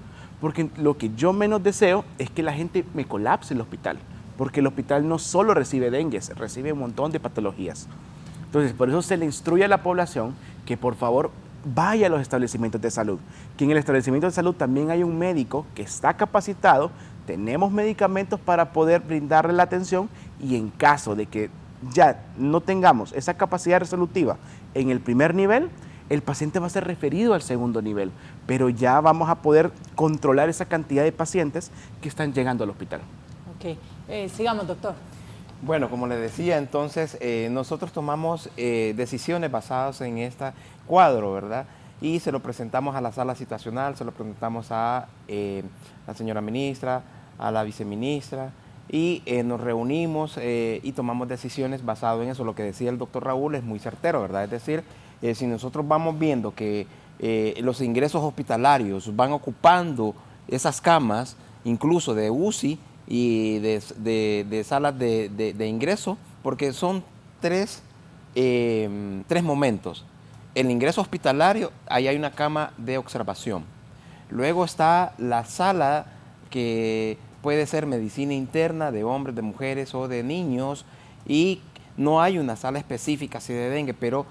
porque lo que yo menos deseo es que la gente me colapse el hospital, porque el hospital no solo recibe dengue, recibe un montón de patologías. Entonces, por eso se le instruye a la población que por favor vaya a los establecimientos de salud, que en el establecimiento de salud también hay un médico que está capacitado, tenemos medicamentos para poder brindarle la atención, y en caso de que ya no tengamos esa capacidad resolutiva en el primer nivel, el paciente va a ser referido al segundo nivel, pero ya vamos a poder controlar esa cantidad de pacientes que están llegando al hospital. Ok, sigamos, doctor. Bueno, como le decía, entonces nosotros tomamos decisiones basadas en este cuadro, ¿verdad? Y se lo presentamos a la sala situacional, se lo presentamos a la señora ministra, a la viceministra, y nos reunimos y tomamos decisiones basadas en eso. Lo que decía el doctor Raúl es muy certero, ¿verdad? Es decir, si nosotros vamos viendo que los ingresos hospitalarios van ocupando esas camas, incluso de UCI y de salas de ingreso, porque son tres momentos. El ingreso hospitalario, ahí hay una cama de observación. Luego está la sala que puede ser medicina interna de hombres, de mujeres o de niños, y no hay una sala específica así de dengue, pero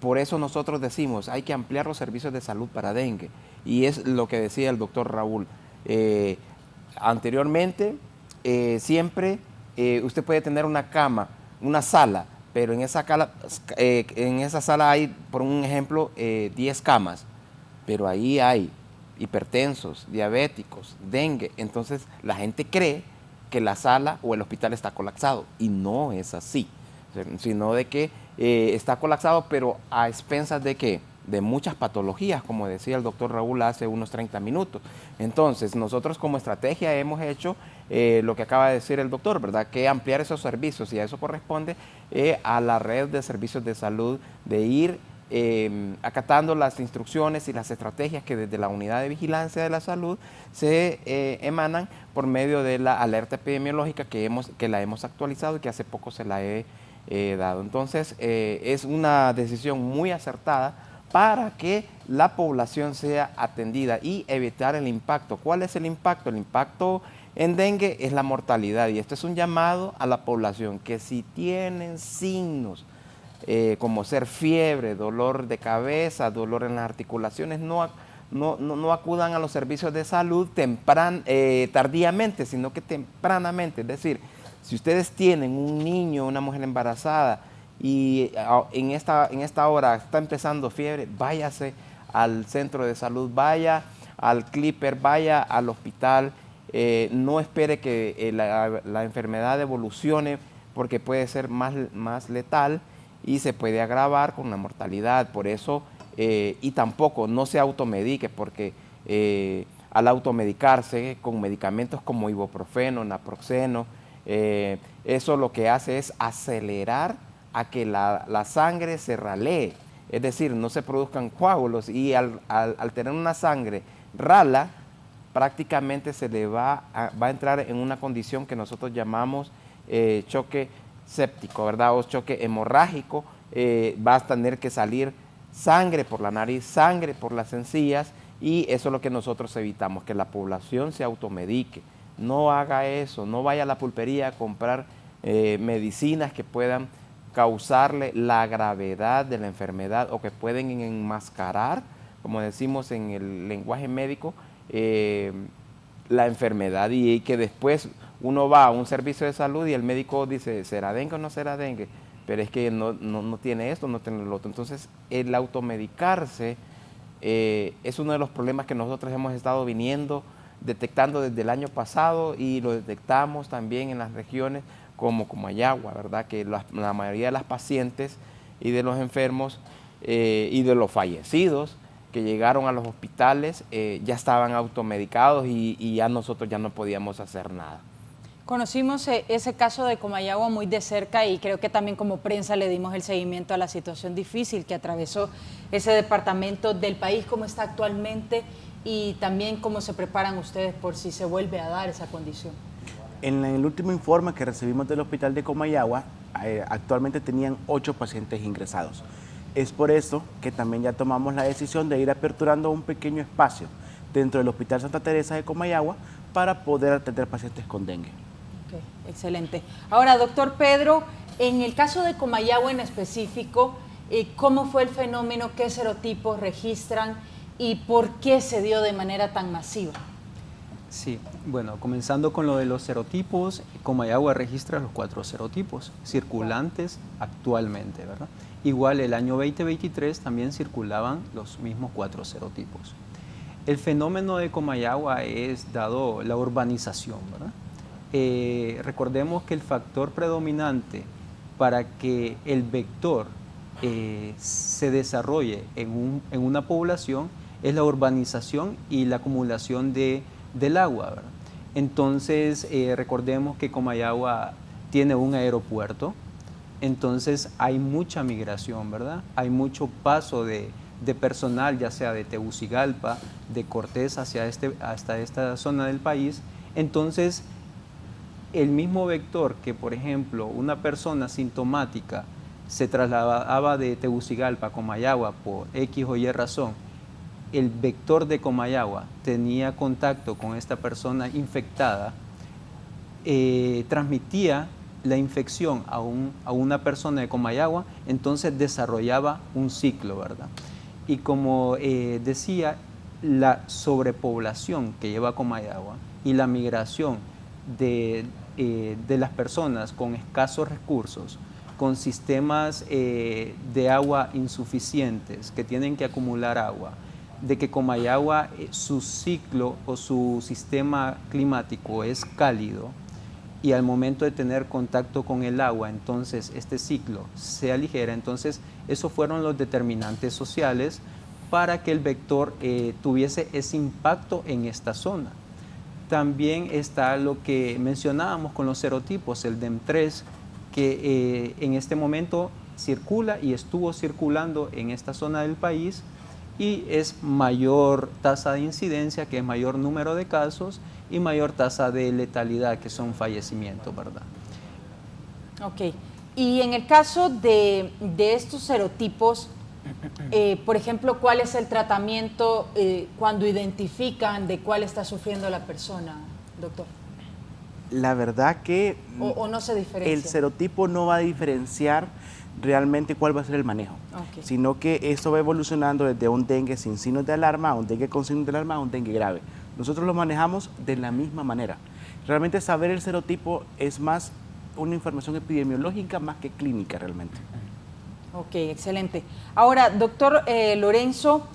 por eso nosotros decimos, hay que ampliar los servicios de salud para dengue. Y es lo que decía el doctor Raúl. Anteriormente, siempre usted puede tener una cama, una sala, pero en esa sala hay, por un ejemplo, 10 camas, pero ahí hay hipertensos, diabéticos, dengue. Entonces la gente cree que la sala o el hospital está colapsado, y no es así, sino de que está colapsado, pero a expensas de ¿qué? De muchas patologías, como decía el doctor Raúl hace unos 30 minutos. Entonces, nosotros como estrategia hemos hecho lo que acaba de decir el doctor, ¿verdad? Que ampliar esos servicios, y a eso corresponde a la red de servicios de salud, de ir acatando las instrucciones y las estrategias que desde la unidad de vigilancia de la salud se emanan por medio de la alerta epidemiológica que la hemos actualizado y que hace poco se la he dado. Entonces, es una decisión muy acertada para que la población sea atendida y evitar el impacto. ¿Cuál es el impacto? El impacto en dengue es la mortalidad, y esto es un llamado a la población que si tienen signos como ser fiebre, dolor de cabeza, dolor en las articulaciones, no acudan a los servicios de salud tardíamente, sino que tempranamente. Es decir, si ustedes tienen un niño, una mujer embarazada, y en esta hora está empezando fiebre, váyase al centro de salud, vaya al Clipper, vaya al hospital, no espere que la enfermedad evolucione, porque puede ser más letal y se puede agravar con una mortalidad. Por eso, y tampoco no se automedique, porque al automedicarse con medicamentos como ibuprofeno, naproxeno, eso lo que hace es acelerar a que la sangre se ralee, es decir, no se produzcan coágulos, y al tener una sangre rala, prácticamente se le va a entrar en una condición que nosotros llamamos choque séptico, ¿verdad? O choque hemorrágico. Va a tener que salir sangre por la nariz, sangre por las encías, y eso es lo que nosotros evitamos, que la población se automedique. No haga eso, no vaya a la pulpería a comprar medicinas que puedan causarle la gravedad de la enfermedad, o que pueden enmascarar, como decimos en el lenguaje médico, la enfermedad, y que después uno va a un servicio de salud y el médico dice, ¿será dengue o no será dengue? Pero es que no tiene esto, no tiene lo otro. Entonces, el automedicarse es uno de los problemas que nosotros hemos estado detectando desde el año pasado, y lo detectamos también en las regiones como Comayagua, ¿verdad? Que la mayoría de las pacientes y de los enfermos y de los fallecidos que llegaron a los hospitales ya estaban automedicados, y ya nosotros ya no podíamos hacer nada. Conocimos ese caso de Comayagua muy de cerca, y creo que también como prensa le dimos el seguimiento a la situación difícil que atravesó ese departamento del país. ¿Cómo está actualmente? Y también cómo se preparan ustedes por si se vuelve a dar esa condición. En el último informe que recibimos del hospital de Comayagua, actualmente tenían 8 pacientes ingresados. Es por eso que también ya tomamos la decisión de ir aperturando un pequeño espacio dentro del Hospital Santa Teresa de Comayagua para poder atender pacientes con dengue. Okay, excelente. Ahora, doctor Pedro, en el caso de Comayagua en específico, ¿cómo fue el fenómeno? ¿Qué serotipos registran? ¿Y por qué se dio de manera tan masiva? Sí, bueno, comenzando con lo de los serotipos, Comayagua registra los 4 serotipos circulantes actualmente, ¿verdad? Igual el año 2023 también circulaban los mismos 4 serotipos. El fenómeno de Comayagua es dado la urbanización, ¿verdad? Recordemos que el factor predominante para que el vector se desarrolle en una población es la urbanización y la acumulación del agua, ¿verdad? Entonces, recordemos que Comayagua tiene un aeropuerto, entonces hay mucha migración, ¿verdad? Hay mucho paso de personal, ya sea de Tegucigalpa, de Cortés hasta esta zona del país. Entonces, el mismo vector que, por ejemplo, una persona sintomática se trasladaba de Tegucigalpa a Comayagua por X o Y razón, el vector de Comayagua tenía contacto con esta persona infectada, transmitía la infección a una persona de Comayagua, entonces desarrollaba un ciclo, ¿verdad? Y como decía, la sobrepoblación que lleva Comayagua y la migración de las personas con escasos recursos, con sistemas de agua insuficientes, que tienen que acumular agua, de que Comayagua, su ciclo o su sistema climático es cálido, y al momento de tener contacto con el agua, entonces este ciclo se aligera. Entonces esos fueron los determinantes sociales para que el vector tuviese ese impacto en esta zona. También está lo que mencionábamos con los serotipos, el DEM3, que en este momento circula y estuvo circulando en esta zona del país, y es mayor tasa de incidencia, que es mayor número de casos, y mayor tasa de letalidad, que son fallecimientos, ¿verdad? Ok. Y en el caso de estos serotipos, por ejemplo, ¿cuál es el tratamiento cuando identifican de cuál está sufriendo la persona, doctor? La verdad que ¿O no se diferencia? el serotipo no va a diferenciar realmente cuál va a ser el manejo, sino que esto va evolucionando desde un dengue sin signos de alarma a un dengue con signos de alarma a un dengue grave. Nosotros lo manejamos de la misma manera. Realmente saber el serotipo es más una información epidemiológica más que clínica realmente. Ok, excelente. Ahora, doctor Lorenzo,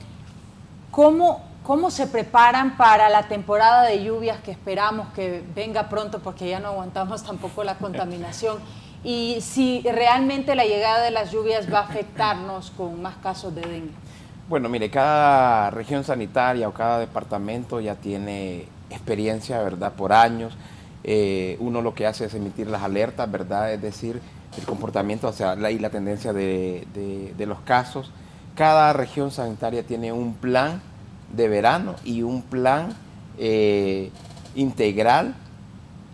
¿cómo se preparan para la temporada de lluvias que esperamos que venga pronto, porque ya no aguantamos tampoco la contaminación? Y si realmente la llegada de las lluvias va a afectarnos con más casos de dengue. Bueno, mire, cada región sanitaria o cada departamento ya tiene experiencia, ¿verdad?, por años. Uno lo que hace es emitir las alertas, ¿verdad?, es decir, el comportamiento y la tendencia de los casos. Cada región sanitaria tiene un plan de verano y un plan integral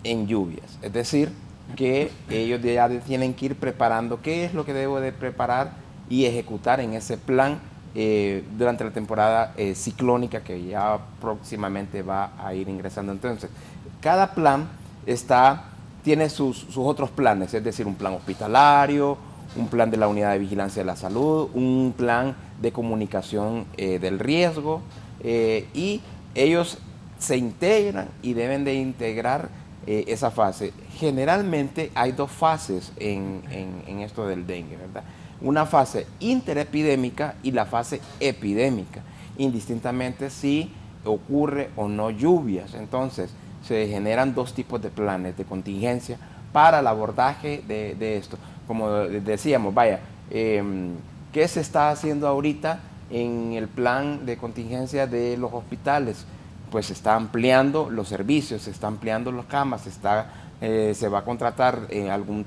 en lluvias, es decir, que ellos ya tienen que ir preparando qué es lo que debo de preparar y ejecutar en ese plan durante la temporada ciclónica que ya próximamente va a ir ingresando. Entonces, cada plan tiene sus otros planes, es decir, un plan hospitalario, un plan de la unidad de vigilancia de la salud, un plan de comunicación del riesgo, y ellos se integran y deben de integrar esa fase. Generalmente hay 2 fases en esto del dengue, ¿verdad? Una fase interepidémica y la fase epidémica, indistintamente si ocurre o no lluvias. Entonces, se generan 2 tipos de planes de contingencia para el abordaje de esto. Como decíamos, ¿qué se está haciendo ahorita en el plan de contingencia de los hospitales? Pues se está ampliando los servicios, se está ampliando las camas, se va a contratar algún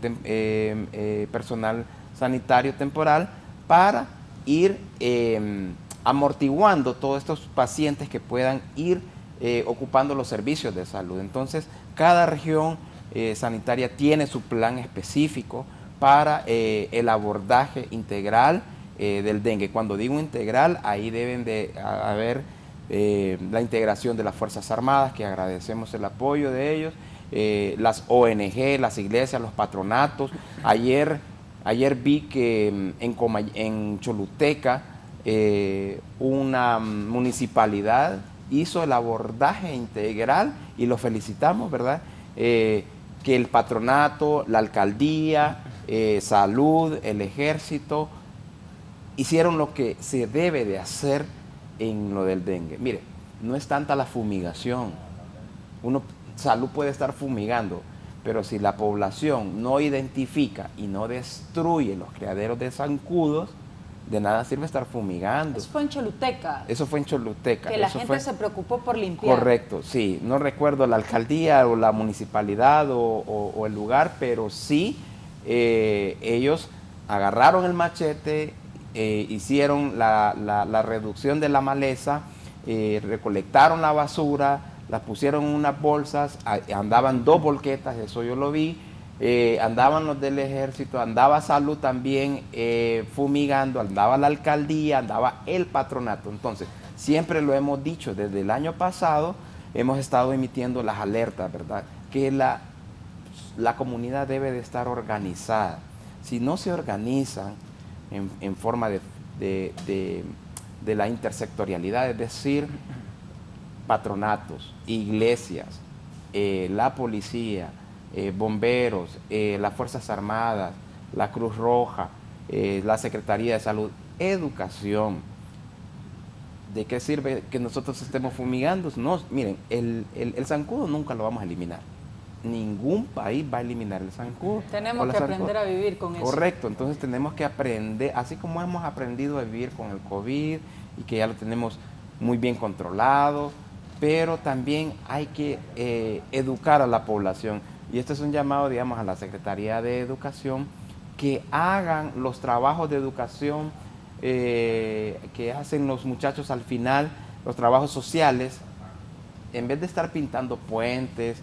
personal sanitario temporal para ir amortiguando todos estos pacientes que puedan ir ocupando los servicios de salud. Entonces, cada región sanitaria tiene su plan específico para el abordaje integral del dengue. Cuando digo integral, ahí deben de haber la integración de las Fuerzas Armadas, que agradecemos el apoyo de ellos, las ONG, las iglesias, los patronatos. Ayer vi que en Choluteca una municipalidad hizo el abordaje integral y lo felicitamos, ¿verdad? Que el patronato, la alcaldía, salud, el ejército hicieron lo que se debe de hacer en lo del dengue. Mire, no es tanta la fumigación. Salud puede estar fumigando, pero si la población no identifica y no destruye los criaderos de zancudos, de nada sirve estar fumigando. Eso fue en Choluteca. Eso fue en Choluteca. Que la gente se preocupó por limpiar. Correcto, sí. No recuerdo la alcaldía o la municipalidad o el lugar, pero sí ellos agarraron el machete, hicieron la reducción de la maleza, recolectaron la basura, las pusieron en unas bolsas, andaban 2 volquetas, eso yo lo vi. Andaban los del ejército, andaba salud también fumigando, andaba la alcaldía, andaba el patronato. Entonces, siempre lo hemos dicho, desde el año pasado hemos estado emitiendo las alertas, ¿verdad? Que la comunidad debe de estar organizada. Si no se organizan en forma de la intersectorialidad, es decir, patronatos, iglesias, la policía, bomberos, las Fuerzas Armadas, la Cruz Roja, la Secretaría de Salud, educación. ¿De qué sirve que nosotros estemos fumigando? No, miren, el zancudo nunca lo vamos a eliminar. Ningún país va a eliminar el zancudo. Tenemos que aprender a vivir con eso. Correcto, entonces tenemos que aprender, así como hemos aprendido a vivir con el COVID y que ya lo tenemos muy bien controlado, pero también hay que educar a la población. Y este es un llamado, digamos, a la Secretaría de Educación, que hagan los trabajos de educación que hacen los muchachos al final, los trabajos sociales, en vez de estar pintando puentes,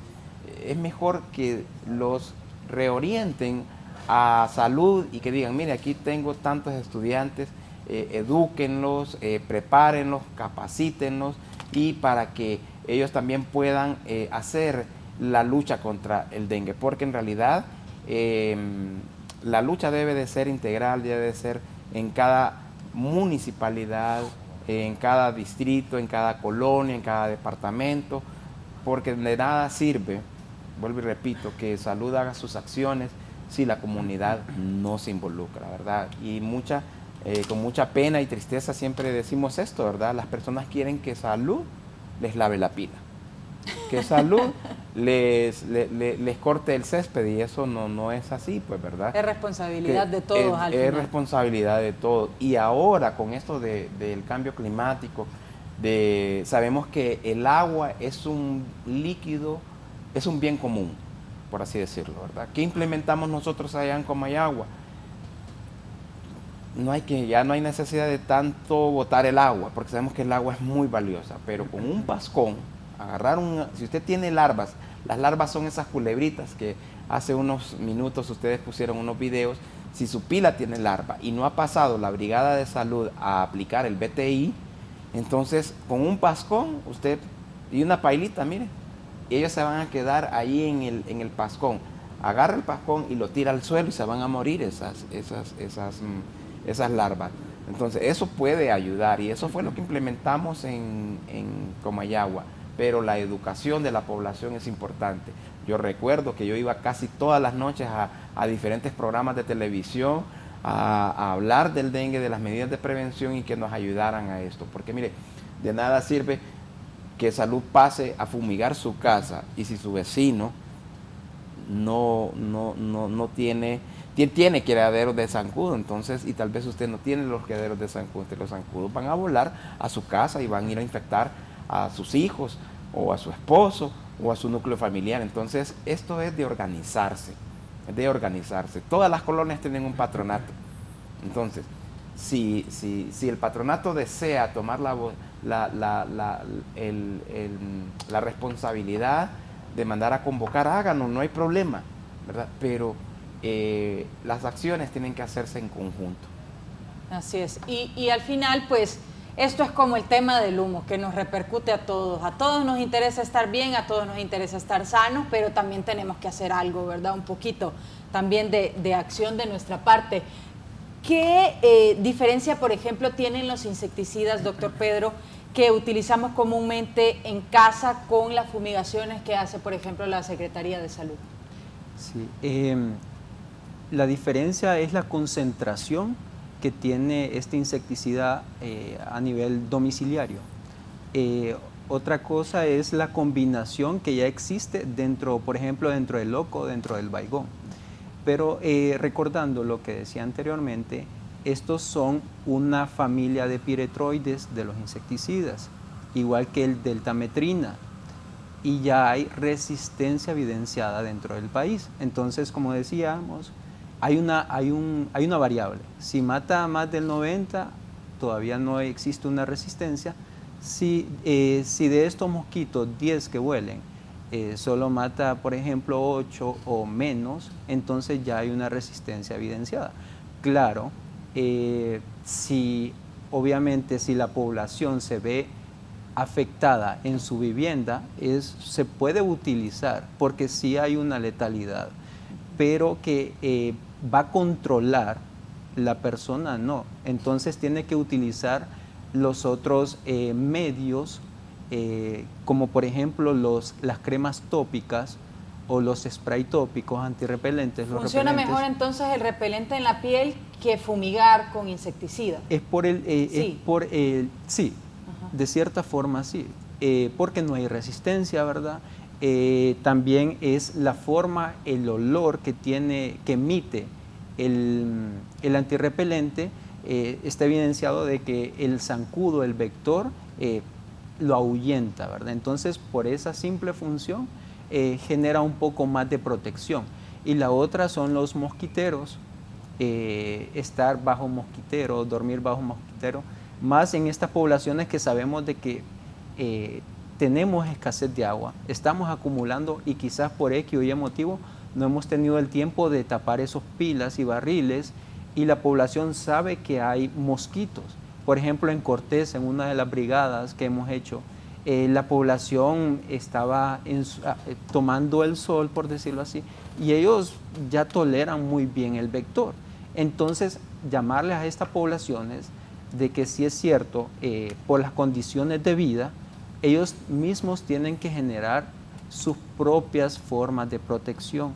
es mejor que los reorienten a salud y que digan, mire, aquí tengo tantos estudiantes, edúquenlos, prepárenlos, capacítenlos, y para que ellos también puedan hacer la lucha contra el dengue, porque en realidad la lucha debe de ser integral, debe de ser en cada municipalidad, en cada distrito, en cada colonia, en cada departamento, porque de nada sirve, vuelvo y repito, que salud haga sus acciones si la comunidad no se involucra, ¿verdad? Y con mucha pena y tristeza siempre decimos esto, ¿verdad? Las personas quieren que salud les lave la pila, que salud les corte el césped, y eso no es así, pues, ¿verdad? Es responsabilidad de todos al final. Es responsabilidad de todos. Y ahora con esto del cambio climático, sabemos que el agua es un líquido, es un bien común, por así decirlo, ¿verdad? ¿Qué implementamos nosotros allá en Comayagua? Ya no hay necesidad de tanto botar el agua, porque sabemos que el agua es muy valiosa, pero con un pascón, si usted tiene larvas, las larvas son esas culebritas que hace unos minutos ustedes pusieron unos videos. Si su pila tiene larva y no ha pasado la brigada de salud a aplicar el BTI, entonces con un pascón y una pailita, mire, ellos se van a quedar ahí en el pascón. Agarra el pascón y lo tira al suelo y se van a morir esas larvas. Entonces eso puede ayudar, y eso fue lo que implementamos en Comayagua. Pero la educación de la población es importante. Yo recuerdo que yo iba casi todas las noches a diferentes programas de televisión a hablar del dengue, de las medidas de prevención, y que nos ayudaran a esto. Porque mire, de nada sirve que salud pase a fumigar su casa, y si su vecino no tiene criaderos de zancudo, entonces, y tal vez usted no tiene los criaderos de zancudo, los zancudos van a volar a su casa y van a ir a infectar a sus hijos o a su esposo o a su núcleo familiar. Entonces esto es de organizarse, Todas las colonias tienen un patronato. Entonces si el patronato desea tomar la responsabilidad de mandar a convocar, háganlo, no hay problema, ¿verdad? Pero las acciones tienen que hacerse en conjunto. Así es. Y al final, pues, Esto es como el tema del humo, que nos repercute a todos. A todos nos interesa estar bien, a todos nos interesa estar sanos, pero también tenemos que hacer algo, ¿verdad? Un poquito también de acción de nuestra parte. ¿Qué diferencia, por ejemplo, tienen los insecticidas, doctor Pedro, que utilizamos comúnmente en casa con las fumigaciones que hace, por ejemplo, la Secretaría de Salud? Sí, la diferencia es la concentración que tiene este insecticida a nivel domiciliario. Otra cosa es la combinación que ya existe dentro, por ejemplo, dentro del loco, dentro del baigón. Pero recordando lo que decía anteriormente, estos son una familia de piretroides de los insecticidas, igual que el deltametrina, y ya hay resistencia evidenciada dentro del país. Entonces, como decíamos, hay una variable. Si mata más del 90, todavía no existe una resistencia. Si de estos mosquitos, 10 que huelen, solo mata, por ejemplo, 8 o menos, entonces ya hay una resistencia evidenciada. Claro, obviamente si la población se ve afectada en su vivienda, se puede utilizar, porque sí hay una letalidad, pero que va a controlar la persona, no. Entonces tiene que utilizar los otros medios, como por ejemplo las cremas tópicas o los spray tópicos antirrepelentes. ¿Funciona mejor entonces el repelente en la piel que fumigar con insecticida? Sí, de cierta forma sí, porque no hay resistencia, ¿verdad? También es la forma, el olor que emite el antirrepelente. Está evidenciado de que el zancudo, el vector, lo ahuyenta, ¿verdad? Entonces, por esa simple función, genera un poco más de protección. Y la otra son los mosquiteros, estar bajo mosquitero, dormir bajo mosquitero, más en estas poblaciones que sabemos de que tenemos escasez de agua, estamos acumulando y quizás por X o Y motivo no hemos tenido el tiempo de tapar esos pilas y barriles, y la población sabe que hay mosquitos. Por ejemplo, en Cortés, en una de las brigadas que hemos hecho, la población estaba tomando el sol, por decirlo así, y ellos ya toleran muy bien el vector. Entonces, llamarles a estas poblaciones de que sí es cierto, por las condiciones de vida, ellos mismos tienen que generar sus propias formas de protección.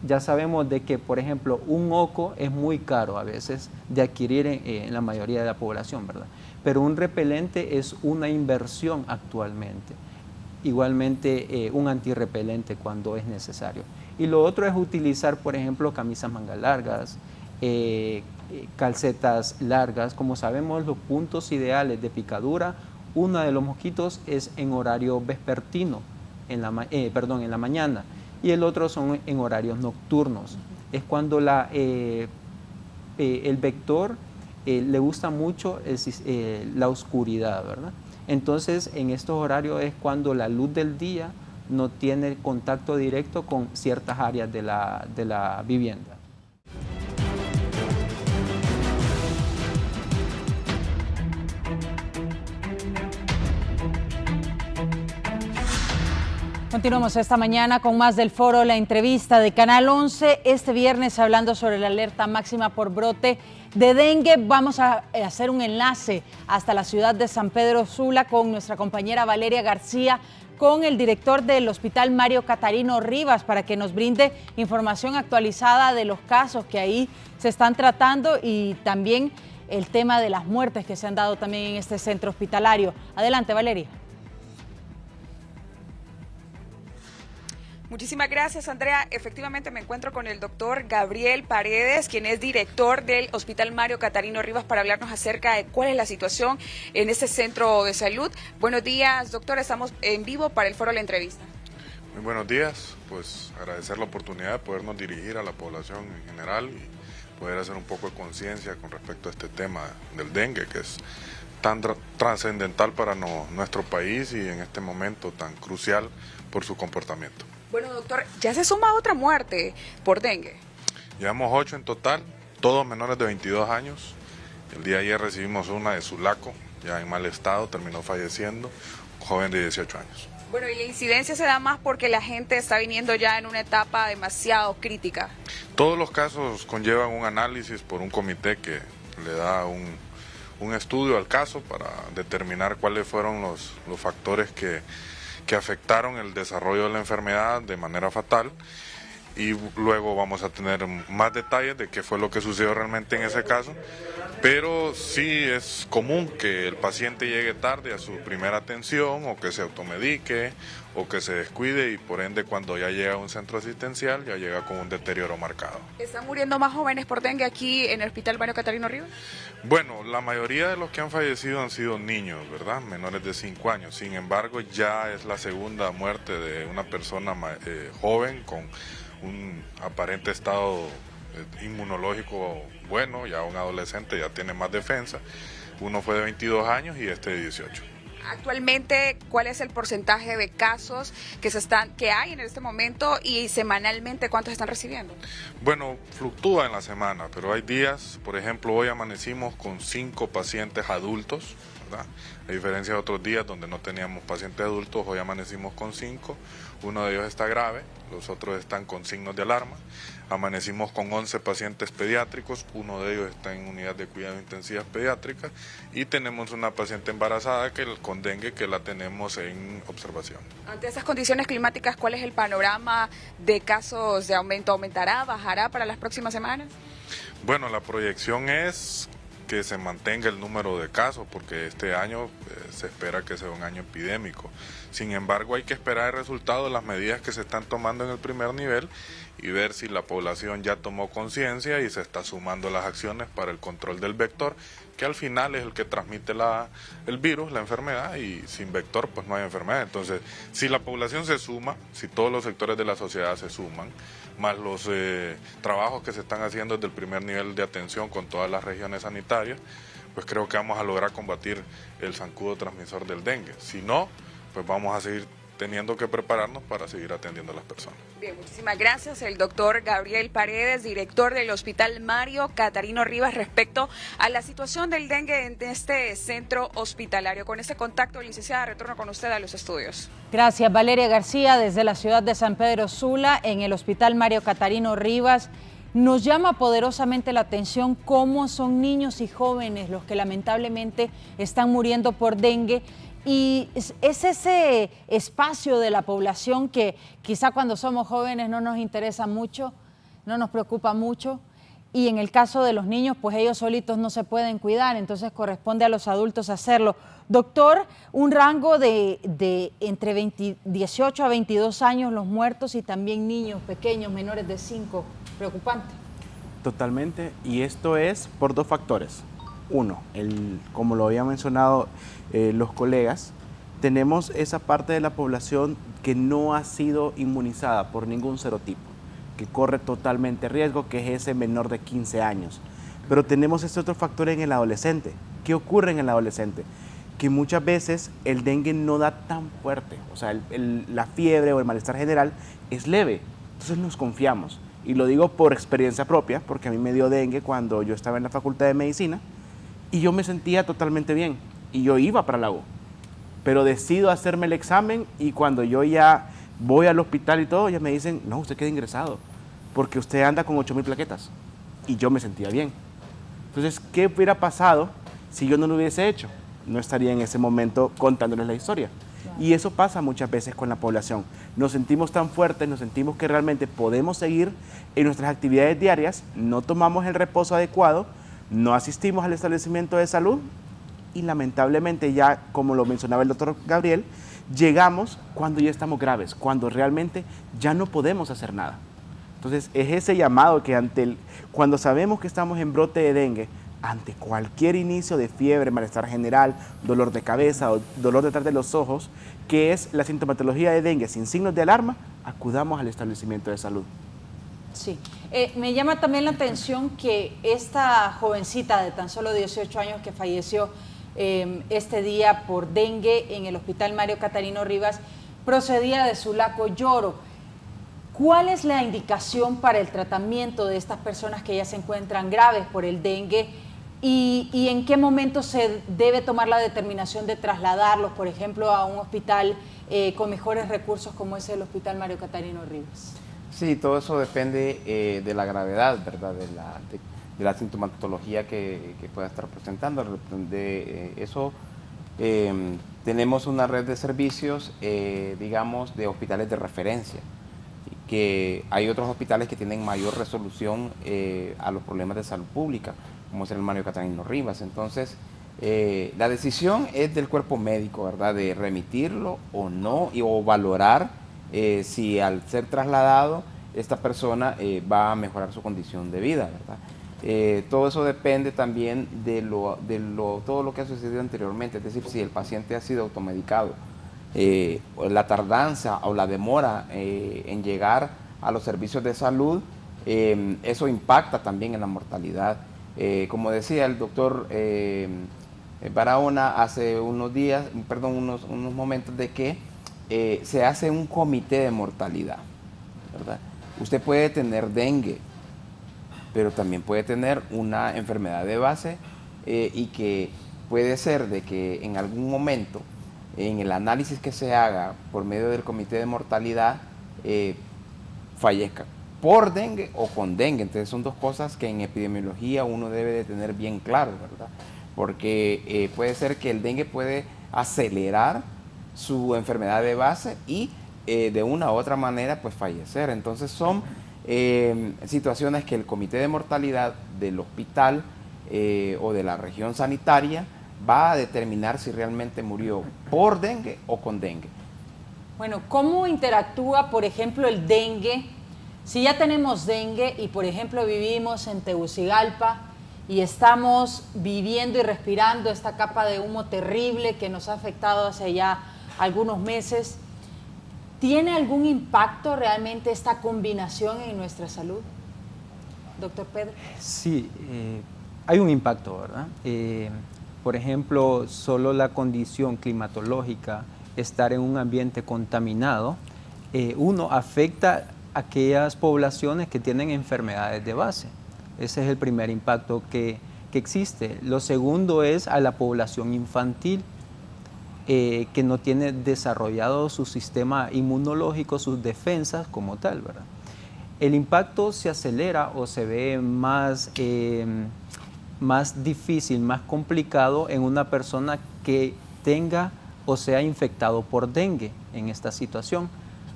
Ya sabemos de que, por ejemplo, un oco es muy caro a veces de adquirir en la mayoría de la población, ¿verdad? Pero un repelente es una inversión actualmente. Igualmente un antirrepelente cuando es necesario. Y lo otro es utilizar, por ejemplo, camisas manga largas, calcetas largas. Como sabemos, los puntos ideales de picadura, uno de los mosquitos es en horario vespertino, en la mañana, y el otro son en horarios nocturnos. Es cuando el vector le gusta mucho la oscuridad, ¿verdad? Entonces, en estos horarios es cuando la luz del día no tiene contacto directo con ciertas áreas de la vivienda. Continuamos esta mañana con más del foro La Entrevista de Canal 11. Este viernes hablando sobre la alerta máxima por brote de dengue. Vamos a hacer un enlace hasta la ciudad de San Pedro Sula con nuestra compañera Valeria García, con el director del Hospital Mario Catarino Rivas, para que nos brinde información actualizada de los casos que ahí se están tratando y también el tema de las muertes que se han dado también en este centro hospitalario. Adelante, Valeria. Muchísimas gracias, Andrea. Efectivamente me encuentro con el doctor Gabriel Paredes, quien es director del Hospital Mario Catarino Rivas, para hablarnos acerca de cuál es la situación en este centro de salud. Buenos días, doctor. Estamos en vivo para el foro La Entrevista. Muy buenos días. Pues agradecer la oportunidad de podernos dirigir a la población en general y poder hacer un poco de conciencia con respecto a este tema del dengue, que es tan trascendental para nuestro país y en este momento tan crucial por su comportamiento. Bueno, doctor, ya se suma otra muerte por dengue. Llevamos 8 en total, todos menores de 22 años. El día de ayer recibimos una de Sulaco, ya en mal estado, terminó falleciendo, joven de 18 años. Bueno, y la incidencia se da más porque la gente está viniendo ya en una etapa demasiado crítica. Todos los casos conllevan un análisis por un comité que le da un estudio al caso para determinar cuáles fueron los factores que afectaron el desarrollo de la enfermedad de manera fatal, y luego vamos a tener más detalles de qué fue lo que sucedió realmente en ese caso, pero sí es común que el paciente llegue tarde a su primera atención, o que se automedique, o que se descuide, y por ende cuando ya llega a un centro asistencial ya llega con un deterioro marcado. ¿Están muriendo más jóvenes por dengue aquí en el Hospital Mario Catarino Rivas? Bueno, la mayoría de los que han fallecido han sido niños, ¿verdad? Menores de 5 años. Sin embargo, ya es la segunda muerte de una persona joven con un aparente estado inmunológico bueno, ya un adolescente ya tiene más defensa. Uno fue de 22 años y este de 18. Actualmente, ¿cuál es el porcentaje de casos que hay en este momento, y semanalmente cuántos están recibiendo? Bueno, fluctúa en la semana, pero hay días, por ejemplo, hoy amanecimos con 5 pacientes adultos, ¿verdad? A diferencia de otros días donde no teníamos pacientes adultos, hoy amanecimos con 5, uno de ellos está grave, los otros están con signos de alarma. Amanecimos con 11 pacientes pediátricos, uno de ellos está en unidad de cuidados intensivas pediátricas, y tenemos una paciente embarazada con dengue que la tenemos en observación. Ante estas condiciones climáticas, ¿cuál es el panorama de casos de aumento? ¿Aumentará, bajará para las próximas semanas? Bueno, la proyección es que se mantenga el número de casos, porque este año se espera que sea un año epidémico. Sin embargo, hay que esperar el resultado de las medidas que se están tomando en el primer nivel y ver si la población ya tomó conciencia y se está sumando las acciones para el control del vector, que al final es el que transmite el virus, la enfermedad, y sin vector pues no hay enfermedad. Entonces, si la población se suma, si todos los sectores de la sociedad se suman, más los trabajos que se están haciendo desde el primer nivel de atención con todas las regiones sanitarias, pues creo que vamos a lograr combatir el zancudo transmisor del dengue. Si no, pues vamos a seguir teniendo que prepararnos para seguir atendiendo a las personas. Bien, muchísimas gracias. El doctor Gabriel Paredes, director del Hospital Mario Catarino Rivas, respecto a la situación del dengue en este centro hospitalario. Con este contacto, licenciada, retorno con usted a los estudios. Gracias, Valeria García, desde la ciudad de San Pedro Sula, en el Hospital Mario Catarino Rivas. Nos llama poderosamente la atención cómo son niños y jóvenes los que lamentablemente están muriendo por dengue. Y es ese espacio de la población que quizá cuando somos jóvenes no nos interesa mucho, no nos preocupa mucho, y en el caso de los niños, pues ellos solitos no se pueden cuidar, entonces corresponde a los adultos hacerlo. Doctor, un rango de entre 18 a 22 años los muertos, y también niños pequeños, menores de 5, preocupante. Totalmente, y esto es por 2 factores. Uno, como lo habían mencionado los colegas, tenemos esa parte de la población que no ha sido inmunizada por ningún serotipo, que corre totalmente riesgo, que es ese menor de 15 años. Pero tenemos este otro factor en el adolescente. ¿Qué ocurre en el adolescente? Que muchas veces el dengue no da tan fuerte, o sea, la fiebre o el malestar general es leve, entonces nos confiamos. Y lo digo por experiencia propia, porque a mí me dio dengue cuando yo estaba en la Facultad de Medicina, y yo me sentía totalmente bien, y yo iba para la U, pero decido hacerme el examen, y cuando yo ya voy al hospital y todo, ya me dicen, no, usted queda ingresado, porque usted anda con 8.000 plaquetas, y yo me sentía bien. Entonces, ¿qué hubiera pasado si yo no lo hubiese hecho? No estaría en ese momento contándoles la historia. Y eso pasa muchas veces con la población. Nos sentimos tan fuertes, nos sentimos que realmente podemos seguir en nuestras actividades diarias, no tomamos el reposo adecuado, no asistimos al establecimiento de salud, y lamentablemente ya, como lo mencionaba el doctor Gabriel, llegamos cuando ya estamos graves, cuando realmente ya no podemos hacer nada. Entonces es ese llamado que cuando sabemos que estamos en brote de dengue, ante cualquier inicio de fiebre, malestar general, dolor de cabeza o dolor detrás de los ojos, que es la sintomatología de dengue sin signos de alarma, acudamos al establecimiento de salud. Sí, me llama también la atención que esta jovencita de tan solo 18 años que falleció este día por dengue en el Hospital Mario Catarino Rivas procedía de Sulaco, Lloro. ¿Cuál es la indicación para el tratamiento de estas personas que ya se encuentran graves por el dengue? ¿Y en qué momento se debe tomar la determinación de trasladarlos, por ejemplo, a un hospital con mejores recursos como es el Hospital Mario Catarino Rivas? Sí, todo eso depende de la gravedad, ¿verdad? De la sintomatología que pueda estar presentando. De eso tenemos una red de servicios, digamos, de hospitales de referencia, que hay otros hospitales que tienen mayor resolución a los problemas de salud pública, como es el Mario Catarino Rivas. Entonces, la decisión es del cuerpo médico, ¿verdad?, de remitirlo o no, o valorar si al ser trasladado esta persona va a mejorar su condición de vida, ¿verdad? Todo eso depende también de todo lo que ha sucedido anteriormente, es decir, si el paciente ha sido automedicado, la tardanza o la demora en llegar a los servicios de salud, eso impacta también en la mortalidad. Como decía el doctor Barahona hace unos momentos, de que se hace un comité de mortalidad, ¿verdad? Usted puede tener dengue, pero también puede tener una enfermedad de base y que puede ser de que en algún momento, en el análisis que se haga por medio del comité de mortalidad, fallezca por dengue o con dengue. Entonces son dos cosas que en epidemiología uno debe de tener bien claro, ¿verdad? Porque puede ser que el dengue puede acelerar su enfermedad de base y de una u otra manera pues fallecer. Entonces son situaciones que el comité de mortalidad del hospital o de la región sanitaria va a determinar si realmente murió por dengue o con dengue. Bueno, ¿cómo interactúa, por ejemplo, el dengue? Si ya tenemos dengue y, por ejemplo, vivimos en Tegucigalpa y estamos viviendo y respirando esta capa de humo terrible que nos ha afectado hace ya algunos meses, ¿tiene algún impacto realmente esta combinación en nuestra salud? Doctor Pedro. Sí, hay un impacto, ¿verdad? Por ejemplo, solo la condición climatológica, estar en un ambiente contaminado, uno afecta a aquellas poblaciones que tienen enfermedades de base. Ese es el primer impacto que existe. Lo segundo es a la población infantil, que no tiene desarrollado su sistema inmunológico, sus defensas como tal, ¿verdad? El impacto se acelera o se ve más difícil, más complicado en una persona que tenga o sea infectado por dengue en esta situación.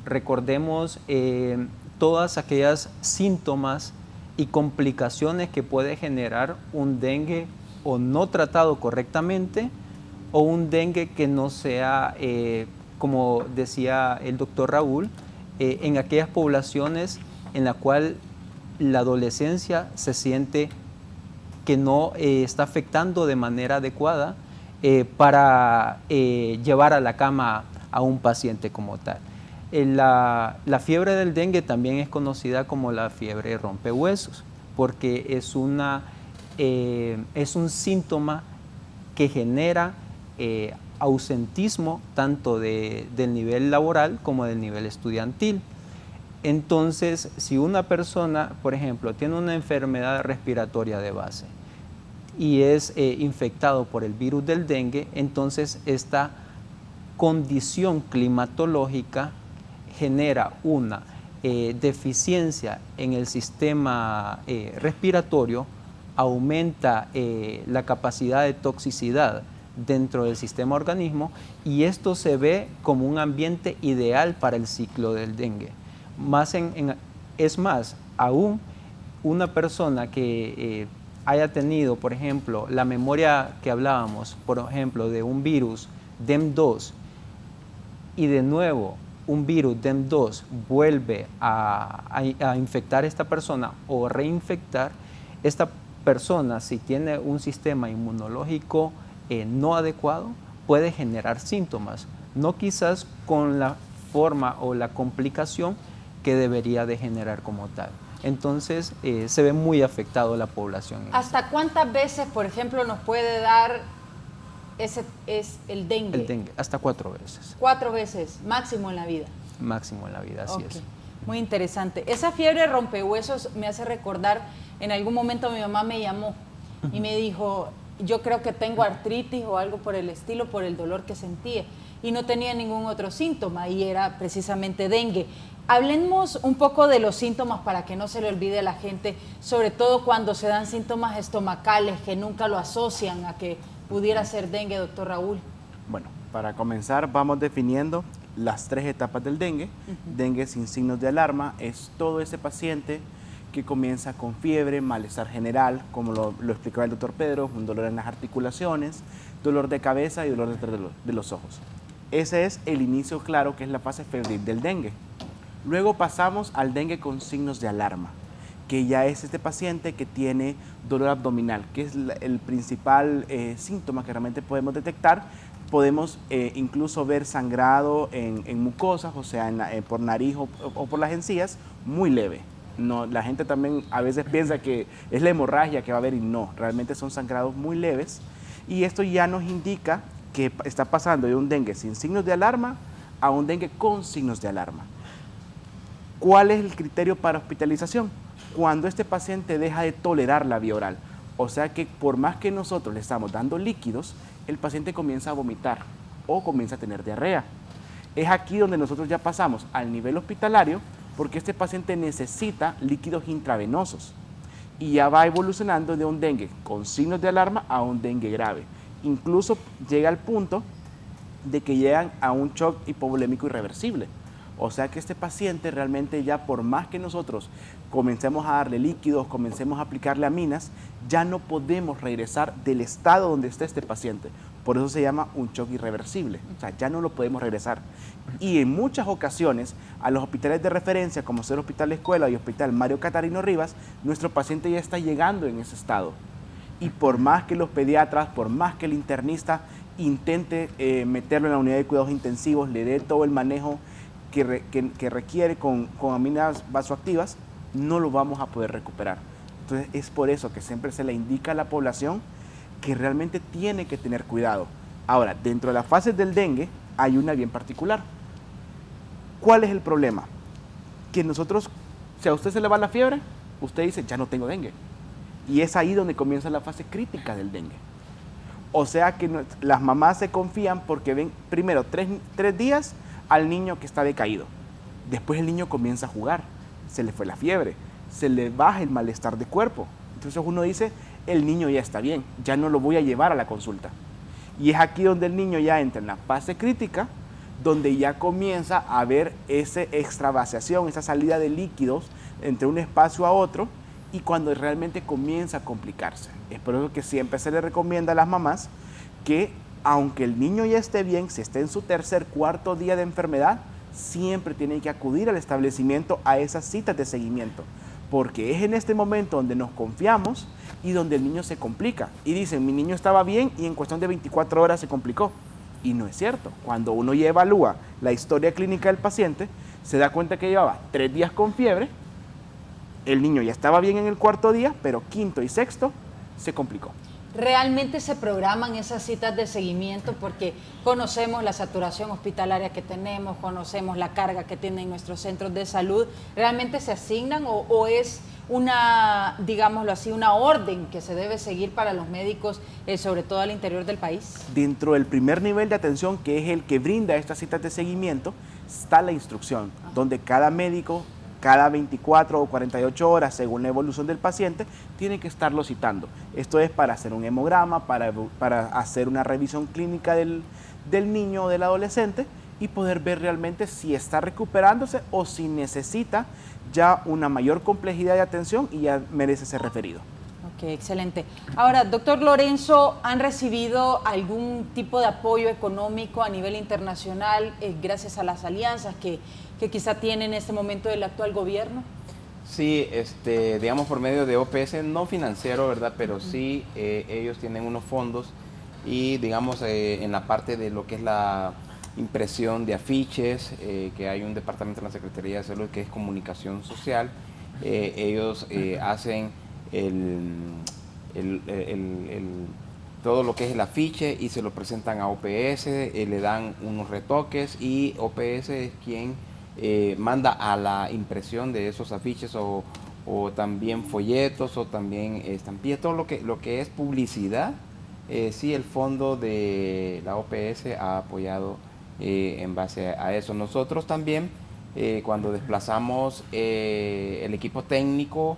Recordemos todas aquellas síntomas y complicaciones que puede generar un dengue o no tratado correctamente, o un dengue que no sea, como decía el doctor Raúl, en aquellas poblaciones en la cual la adolescencia se siente que no está afectando de manera adecuada para llevar a la cama a un paciente como tal. La fiebre del dengue también es conocida como la fiebre rompehuesos, porque es un síntoma que genera ausentismo tanto del nivel laboral como del nivel estudiantil. Entonces, si una persona, por ejemplo, tiene una enfermedad respiratoria de base y es infectado por el virus del dengue, entonces esta condición climatológica genera una deficiencia en el sistema respiratorio, aumenta la capacidad de toxicidad dentro del sistema organismo, y esto se ve como un ambiente ideal para el ciclo del dengue. Es más, aún una persona que haya tenido, por ejemplo, la memoria que hablábamos, por ejemplo, de un virus DEM2, y de nuevo un virus DEM2 vuelve a infectar a esta persona o reinfectar, esta persona, si tiene un sistema inmunológico no adecuado, puede generar síntomas, no quizás con la forma o la complicación que debería de generar como tal. Entonces se ve muy afectado la población. ¿Hasta cuántas veces, por ejemplo, nos puede dar el dengue? El dengue, hasta 4 veces. 4 veces, máximo en la vida. Máximo en la vida, así es. Muy interesante. Esa fiebre rompehuesos me hace recordar, en algún momento mi mamá me llamó y me dijo, yo creo que tengo artritis o algo por el estilo, por el dolor que sentía, y no tenía ningún otro síntoma, y era precisamente dengue. Hablemos un poco de los síntomas para que no se le olvide a la gente, sobre todo cuando se dan síntomas estomacales que nunca lo asocian a que pudiera ser dengue, doctor Raúl. Bueno, para comenzar vamos definiendo las 3 etapas del dengue. Dengue sin signos de alarma es todo ese paciente que comienza con fiebre, malestar general, como lo explicaba el doctor Pedro, un dolor en las articulaciones, dolor de cabeza y dolor de los ojos. Ese es el inicio claro, que es la fase febril del dengue. Luego pasamos al dengue con signos de alarma, que ya es este paciente que tiene dolor abdominal, que es el principal síntoma que realmente podemos detectar. Podemos incluso ver sangrado en mucosas, o sea, por nariz o por las encías, muy leve. No, la gente también a veces piensa que es la hemorragia que va a haber y no, realmente son sangrados muy leves, y esto ya nos indica que está pasando de un dengue sin signos de alarma a un dengue con signos de alarma. ¿Cuál es el criterio para hospitalización? Cuando este paciente deja de tolerar la vía oral, o sea que por más que nosotros le estamos dando líquidos, el paciente comienza a vomitar o comienza a tener diarrea. Es aquí donde nosotros ya pasamos al nivel hospitalario, porque este paciente necesita líquidos intravenosos y ya va evolucionando de un dengue con signos de alarma a un dengue grave. Incluso llega al punto de que llegan a un shock hipovolémico irreversible. O sea que este paciente realmente ya, por más que nosotros comencemos a darle líquidos, comencemos a aplicarle aminas, ya no podemos regresar del estado donde está este paciente. Por eso se llama un shock irreversible, o sea, ya no lo podemos regresar. Y en muchas ocasiones, a los hospitales de referencia, como ser Hospital Escuela y Hospital Mario Catarino Rivas, nuestro paciente ya está llegando en ese estado. Y por más que los pediatras, por más que el internista intente meterlo en la unidad de cuidados intensivos, le dé todo el manejo que requiere con aminas vasoactivas, no lo vamos a poder recuperar. Entonces es por eso que siempre se le indica a la población que realmente tiene que tener cuidado. Ahora, dentro de las fases del dengue hay una bien particular. ¿Cuál es el problema? Que nosotros, si a usted se le va la fiebre, usted dice, ya no tengo dengue. Y es ahí donde comienza la fase crítica del dengue. O sea que las mamás se confían porque ven primero 3 días al niño que está decaído. Después el niño comienza a jugar, se le fue la fiebre, se le baja el malestar de cuerpo. Entonces uno dice, el niño ya está bien, ya no lo voy a llevar a la consulta. Y es aquí donde el niño ya entra en la fase crítica, donde ya comienza a haber esa extravasación, esa salida de líquidos entre un espacio a otro, y cuando realmente comienza a complicarse. Es por eso que siempre se le recomienda a las mamás que, aunque el niño ya esté bien, si esté en su 3er, 4 día de enfermedad, siempre tienen que acudir al establecimiento a esas citas de seguimiento, porque es en este momento donde nos confiamos y donde el niño se complica. Y dicen, mi niño estaba bien y en cuestión de 24 horas se complicó. Y no es cierto. Cuando uno ya evalúa la historia clínica del paciente, se da cuenta que llevaba 3 días con fiebre, el niño ya estaba bien en el 4.º día, pero 5.º y 6.º se complicó. ¿Realmente se programan esas citas de seguimiento? Porque conocemos la saturación hospitalaria que tenemos, conocemos la carga que tienen nuestros centros de salud. ¿Realmente se asignan o es una, digámoslo así, una orden que se debe seguir para los médicos, sobre todo al interior del país? Dentro del primer nivel de atención, que es el que brinda estas citas de seguimiento, está la instrucción, donde cada médico, cada 24 o 48 horas, según la evolución del paciente, tiene que estarlo citando. Esto es para hacer un hemograma, para hacer una revisión clínica del niño o del adolescente y poder ver realmente si está recuperándose o si necesita ya una mayor complejidad de atención y ya merece ser referido. Ok, excelente. Ahora, doctor Lorenzo, ¿han recibido algún tipo de apoyo económico a nivel internacional gracias a las alianzas que quizá tiene en este momento el actual gobierno? Sí, digamos por medio de OPS, no financiero, ¿verdad? Pero sí, ellos tienen unos fondos y digamos en la parte de lo que es la impresión de afiches, que hay un departamento en la Secretaría de Salud que es comunicación social, ellos hacen todo lo que es el afiche y se lo presentan a OPS, le dan unos retoques y OPS es quien manda a la impresión de esos afiches o o también folletos, o también estampillas, todo lo que es publicidad. Sí, el fondo de la OPS ha apoyado en base a eso. Nosotros también, cuando desplazamos el equipo técnico,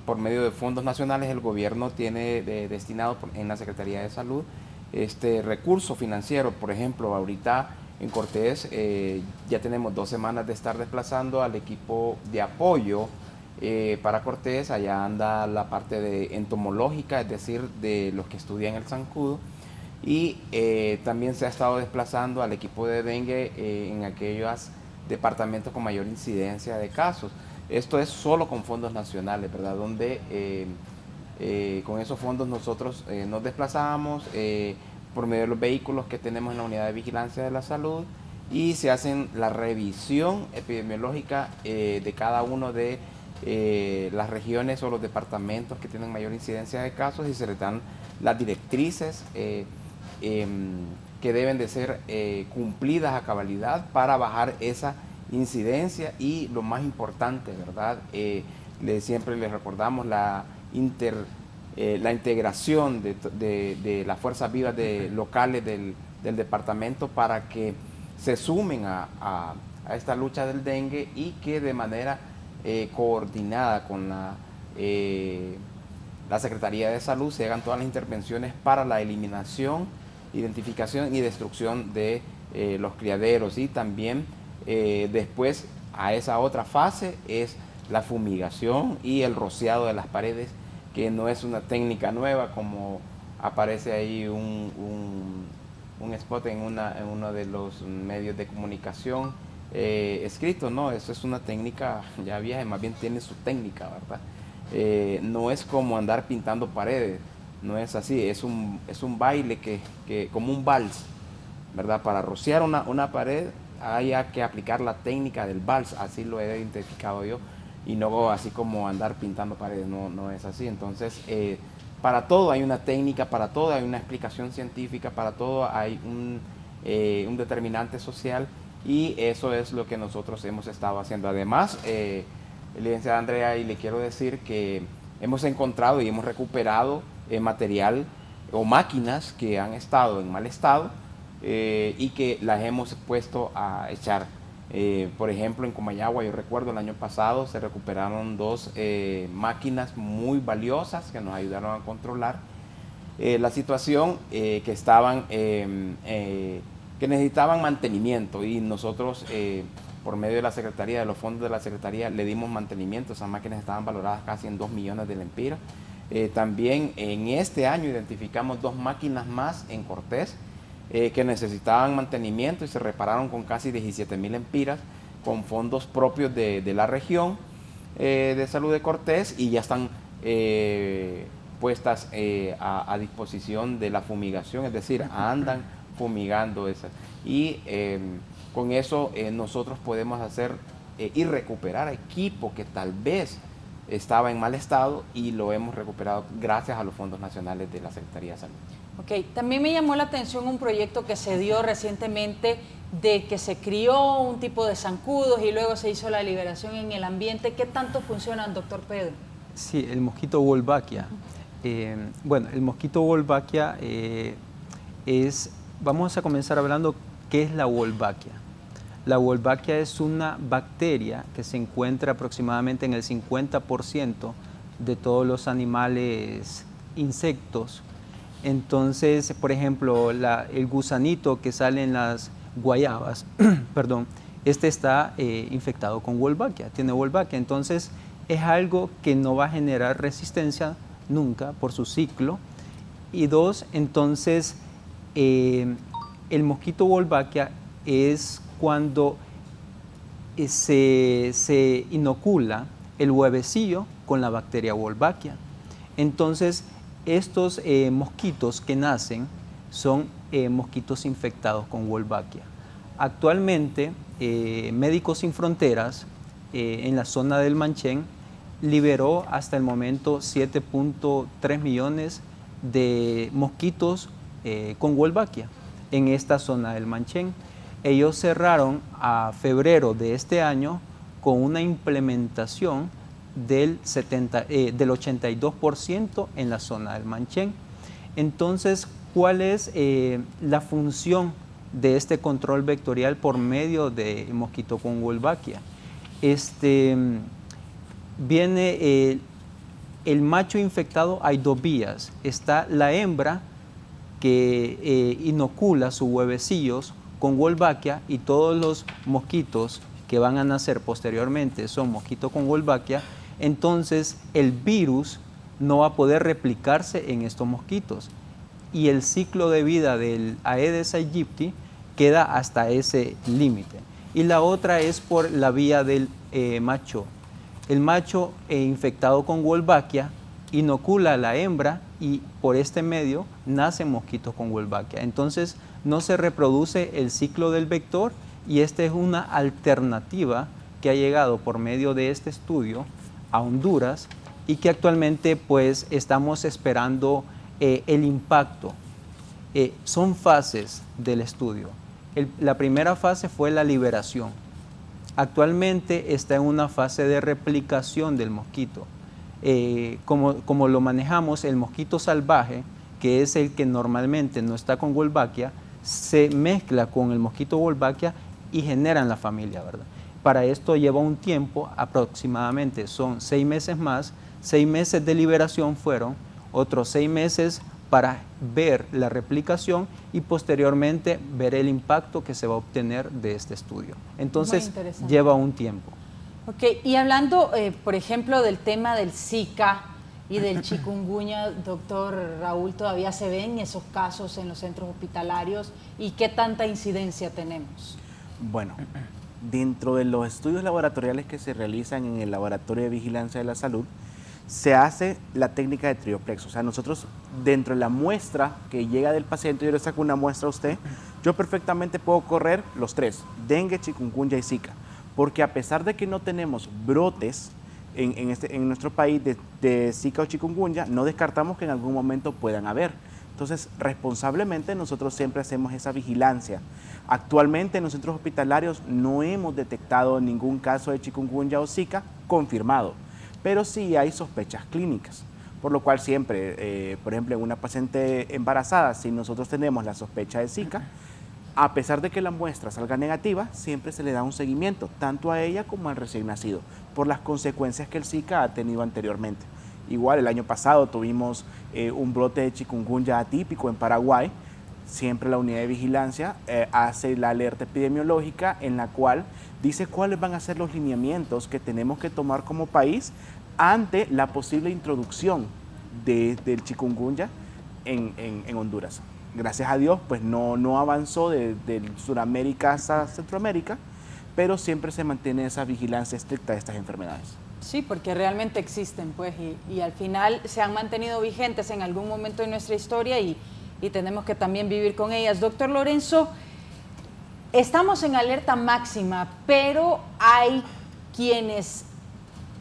por medio de fondos nacionales, el gobierno tiene destinado en la Secretaría de Salud recurso financiero. Por ejemplo, ahorita en Cortés ya tenemos 2 semanas de estar desplazando al equipo de apoyo para Cortés. Allá anda la parte de entomológica, es decir, de los que estudian el zancudo, y también se ha estado desplazando al equipo de dengue en aquellos departamentos con mayor incidencia de casos. Esto es solo con fondos nacionales, ¿verdad? Donde con esos fondos nosotros nos desplazamos por medio de los vehículos que tenemos en la Unidad de Vigilancia de la Salud, y se hacen la revisión epidemiológica de cada uno de las regiones o los departamentos que tienen mayor incidencia de casos, y se les dan las directrices que deben de ser cumplidas a cabalidad para bajar esa incidencia. Y lo más importante, ¿verdad? Siempre les recordamos la integración de las fuerzas vivas locales del departamento para que se sumen a esta lucha del dengue, y que de manera coordinada con la Secretaría de Salud se hagan todas las intervenciones para la eliminación, identificación y destrucción de los criaderos. Y también después, a esa otra fase, es la fumigación y el rociado de las paredes, que no es una técnica nueva, como aparece ahí un spot en uno de los medios de comunicación escrito. No, eso es una técnica ya vieja, más bien tiene su técnica, ¿verdad? No es como andar pintando paredes, no es así, es un baile que como un vals, ¿verdad? Para rociar una pared hay que aplicar la técnica del vals, así lo he identificado yo, y no así como andar pintando paredes, no es así. Entonces, para todo hay una técnica, para todo hay una explicación científica, para todo hay un determinante social, y eso es lo que nosotros hemos estado haciendo. Además, licenciada Andrea, y le quiero decir que hemos encontrado y hemos recuperado material o máquinas que han estado en mal estado, y que las hemos puesto a echar. Por ejemplo, en Comayagua, yo recuerdo el año pasado se recuperaron 2 máquinas muy valiosas que nos ayudaron a controlar la situación, que estaban que necesitaban mantenimiento, y nosotros por medio de la Secretaría, de los fondos de la Secretaría, le dimos mantenimiento. Esas máquinas estaban valoradas casi en 2 millones de lempiras. También en este año identificamos 2 máquinas más en Cortés que necesitaban mantenimiento, y se repararon con casi 17,000 lempiras con fondos propios de la región de salud de Cortés, y ya están puestas a disposición de la fumigación, es decir, andan fumigando esas. Y con eso nosotros podemos hacer y recuperar equipo que tal vez estaba en mal estado, y lo hemos recuperado gracias a los fondos nacionales de la Secretaría de Salud. Ok, también me llamó la atención un proyecto que se dio recientemente, de que se crió un tipo de zancudos y luego se hizo la liberación en el ambiente. ¿Qué tanto funcionan, doctor Pedro? Sí, el mosquito Wolbachia. Bueno, el mosquito Wolbachia vamos a comenzar hablando qué es la Wolbachia. La Wolbachia es una bacteria que se encuentra aproximadamente en el 50% de todos los animales insectos. Entonces, por ejemplo, el gusanito que sale en las guayabas, perdón, está infectado con Wolbachia, tiene Wolbachia. Entonces, es algo que no va a generar resistencia nunca por su ciclo. Y 2, entonces, el mosquito Wolbachia es cuando se inocula el huevecillo con la bacteria Wolbachia. Entonces, estos mosquitos que nacen son mosquitos infectados con Wolbachia. Actualmente, Médicos Sin Fronteras, en la zona del Manchén, liberó hasta el momento 7.3 millones de mosquitos con Wolbachia en esta zona del Manchén. Ellos cerraron a febrero de este año con una implementación del 82% en la zona del Manchén. Entonces, ¿cuál es la función de este control vectorial por medio de mosquito con Wolbachia? Viene el macho infectado, hay dos vías. Está la hembra que inocula sus huevecillos con Wolbachia, y todos los mosquitos que van a nacer posteriormente son mosquitos con Wolbachia. Entonces el virus no va a poder replicarse en estos mosquitos y el ciclo de vida del Aedes aegypti queda hasta ese límite. Y la otra es por la vía del macho. El macho infectado con Wolbachia inocula a la hembra y por este medio nacen mosquitos con Wolbachia. Entonces no se reproduce el ciclo del vector, y esta es una alternativa que ha llegado por medio de este estudio a Honduras y que actualmente pues estamos esperando el impacto. Son fases del estudio. La primera fase fue la liberación. Actualmente está en una fase de replicación del mosquito. Como lo manejamos, el mosquito salvaje, que es el que normalmente no está con Wolbachia, se mezcla con el mosquito Wolbachia y generan la familia, ¿verdad? Para esto lleva un tiempo, aproximadamente son 6 meses más. 6 meses de liberación fueron, otros 6 meses para ver la replicación y posteriormente ver el impacto que se va a obtener de este estudio. Entonces lleva un tiempo. Ok, y hablando, por ejemplo, del tema del Zika y del chikungunya, doctor Raúl, ¿todavía se ven esos casos en los centros hospitalarios y qué tanta incidencia tenemos? Bueno, dentro de los estudios laboratoriales que se realizan en el Laboratorio de Vigilancia de la Salud, se hace la técnica de trioplex. O sea, nosotros dentro de la muestra que llega del paciente, yo le saco una muestra a usted, yo perfectamente puedo correr los 3, dengue, chikungunya y Zika, porque a pesar de que no tenemos brotes en nuestro país de Zika o chikungunya, no descartamos que en algún momento puedan haber. Entonces, responsablemente nosotros siempre hacemos esa vigilancia. Actualmente en los centros hospitalarios no hemos detectado ningún caso de chikungunya o Zika confirmado, pero sí hay sospechas clínicas, por lo cual siempre, por ejemplo, en una paciente embarazada, si nosotros tenemos la sospecha de Zika, a pesar de que la muestra salga negativa, siempre se le da un seguimiento, tanto a ella como al recién nacido, por las consecuencias que el Zika ha tenido anteriormente. Igual el año pasado tuvimos un brote de chikungunya atípico en Paraguay. Siempre la unidad de vigilancia hace la alerta epidemiológica en la cual dice cuáles van a ser los lineamientos que tenemos que tomar como país ante la posible introducción del chikungunya en Honduras. Gracias a Dios, pues no avanzó de Sudamérica hasta Centroamérica, pero siempre se mantiene esa vigilancia estricta de estas enfermedades. Sí, porque realmente existen, pues, y al final se han mantenido vigentes en algún momento de nuestra historia y tenemos que también vivir con ellas. Doctor Lorenzo, estamos en alerta máxima, pero hay quienes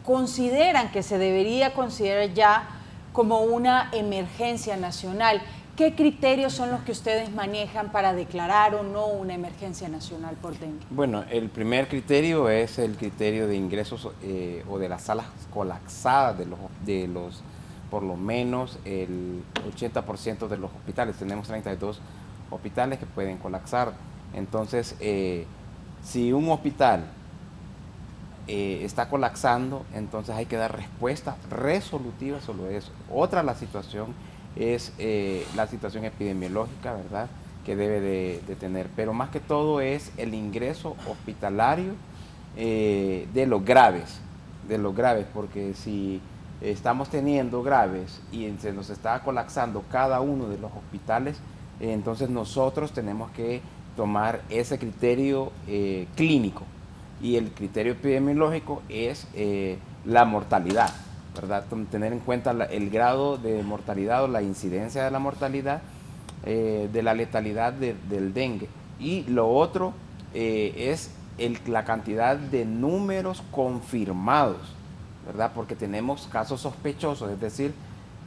consideran que se debería considerar ya como una emergencia nacional. ¿Qué criterios son los que ustedes manejan para declarar o no una emergencia nacional por dengue? Bueno, el primer criterio es el criterio de ingresos o de las salas colapsadas de los por lo menos el 80% de los hospitales. Tenemos 32 hospitales que pueden colapsar. Entonces, si un hospital está colapsando, entonces hay que dar respuesta resolutiva sobre eso. Otra la situación es la situación epidemiológica, ¿verdad?, que debe de tener, pero más que todo es el ingreso hospitalario de los graves, porque si estamos teniendo graves y se nos está colapsando cada uno de los hospitales, entonces nosotros tenemos que tomar ese criterio clínico, y el criterio epidemiológico es la mortalidad, ¿verdad? Tener en cuenta el grado de mortalidad o la incidencia de la mortalidad, de la letalidad del dengue. Y lo otro es la cantidad de números confirmados, ¿verdad? Porque tenemos casos sospechosos, es decir,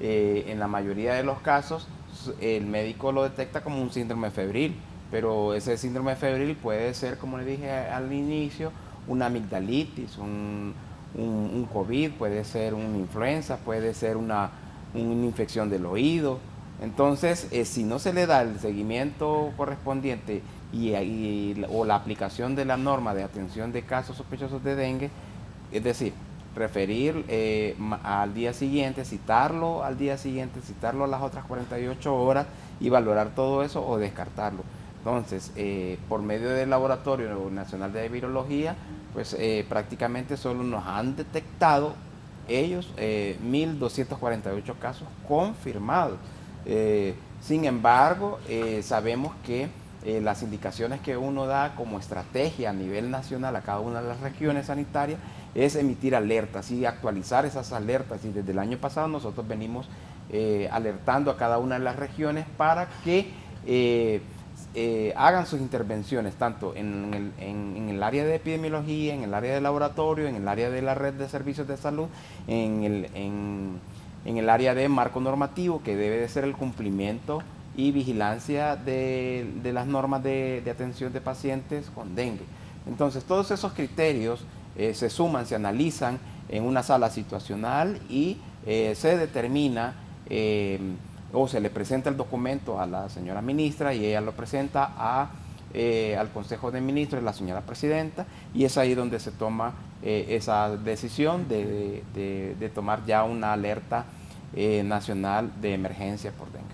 en la mayoría de los casos el médico lo detecta como un síndrome febril, pero ese síndrome febril puede ser, como le dije al inicio, una amigdalitis, un COVID, puede ser una influenza, puede ser una infección del oído. Entonces, si no se le da el seguimiento correspondiente o la aplicación de la norma de atención de casos sospechosos de dengue, es decir, referir al día siguiente, citarlo al día siguiente, citarlo a las otras 48 horas y valorar todo eso o descartarlo. Entonces, por medio del Laboratorio Nacional de Virología, pues prácticamente solo nos han detectado ellos 1.248 casos confirmados. Sin embargo, sabemos que las indicaciones que uno da como estrategia a nivel nacional a cada una de las regiones sanitarias es emitir alertas y actualizar esas alertas. Y desde el año pasado nosotros venimos alertando a cada una de las regiones para que hagan sus intervenciones tanto en el área de epidemiología, en el área de laboratorio, en el área de la red de servicios de salud, en el área de marco normativo, que debe de ser el cumplimiento y vigilancia de las normas de atención de pacientes con dengue. Entonces, todos esos criterios se suman, se analizan en una sala situacional y se determina o se le presenta el documento a la señora ministra y ella lo presenta al Consejo de Ministros, la señora presidenta, y es ahí donde se toma esa decisión de tomar ya una alerta nacional de emergencia por dengue.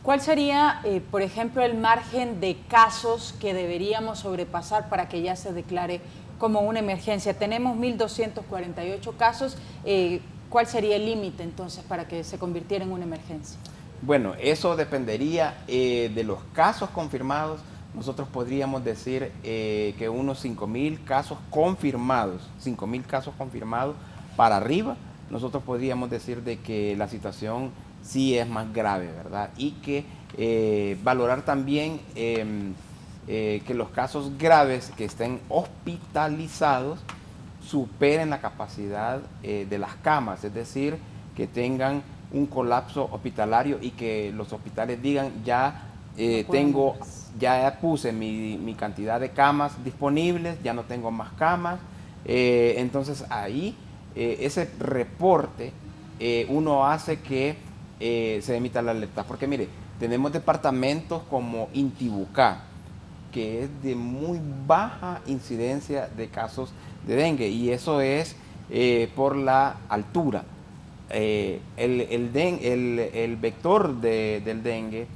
¿Cuál sería, por ejemplo, el margen de casos que deberíamos sobrepasar para que ya se declare como una emergencia? Tenemos 1.248 casos. ¿Cuál sería el límite entonces para que se convirtiera en una emergencia? Bueno, eso dependería de los casos confirmados. Nosotros podríamos decir que unos 5.000 casos confirmados, 5.000 casos confirmados para arriba, nosotros podríamos decir de que la situación sí es más grave, ¿verdad? Y que valorar también que los casos graves que estén hospitalizados superen la capacidad de las camas, es decir, que tengan un colapso hospitalario y que los hospitales digan ya ya puse mi cantidad de camas disponibles, ya no tengo más camas. Entonces ahí ese reporte uno hace que se emita la alerta, porque mire, tenemos departamentos como Intibucá, que es de muy baja incidencia de casos de dengue, y eso es por la altura. El vector del dengue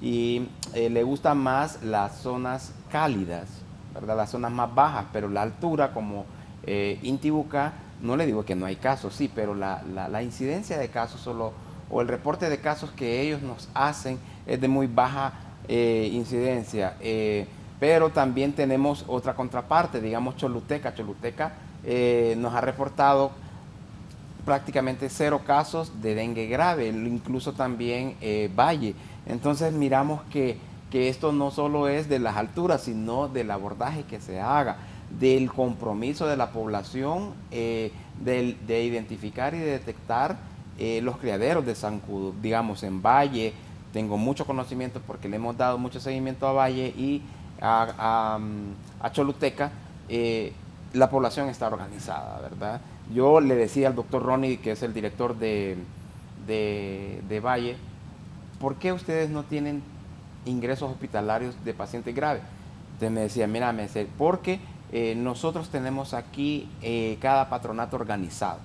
y le gustan más las zonas cálidas, ¿verdad? Las zonas más bajas, pero la altura como Intibucá, no le digo que no hay casos, sí, pero la incidencia de casos solo, o el reporte de casos que ellos nos hacen es de muy baja incidencia, pero también tenemos otra contraparte, digamos Choluteca nos ha reportado prácticamente 0 casos de dengue grave, incluso también Valle. Entonces miramos que esto no solo es de las alturas, sino del abordaje que se haga, del compromiso de la población, de identificar y de detectar los criaderos de zancudo. Digamos, en Valle tengo mucho conocimiento porque le hemos dado mucho seguimiento a Valle y a Choluteca. La población está organizada, ¿verdad? Yo le decía al doctor Ronnie, que es el director de Valle, ¿por qué ustedes no tienen ingresos hospitalarios de pacientes graves? Entonces me decía, mira, porque nosotros tenemos aquí cada patronato organizado,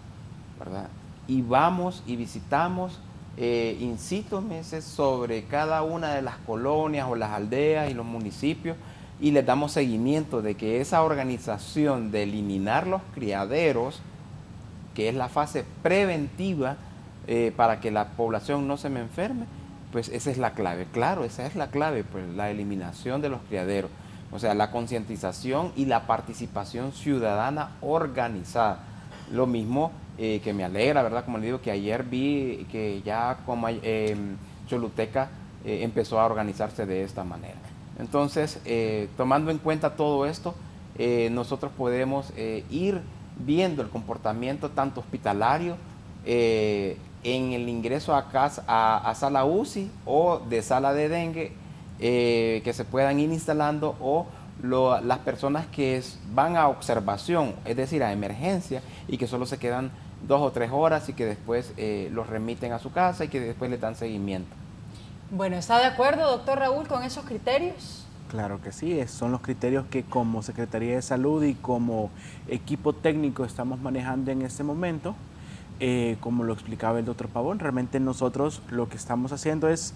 ¿verdad? Y vamos y visitamos in situ meses sobre cada una de las colonias o las aldeas y los municipios y les damos seguimiento de que esa organización de eliminar los criaderos, que es la fase preventiva para que la población no se me enferme, pues esa es la clave. Claro, esa es la clave, pues la eliminación de los criaderos. O sea, la concientización y la participación ciudadana organizada. Lo mismo que me alegra, ¿verdad? Como le digo, que ayer vi que ya como Choluteca empezó a organizarse de esta manera. Entonces, tomando en cuenta todo esto, nosotros podemos ir viendo el comportamiento tanto hospitalario en el ingreso a sala UCI o de sala de dengue que se puedan ir instalando o las personas que van a observación, es decir, a emergencia, y que solo se quedan 2 o 3 horas y que después los remiten a su casa y que después les dan seguimiento. Bueno, ¿está de acuerdo, doctor Raúl, con esos criterios? Claro que sí, son los criterios que como Secretaría de Salud y como equipo técnico estamos manejando en este momento. Como lo explicaba el doctor Pavón, realmente nosotros lo que estamos haciendo es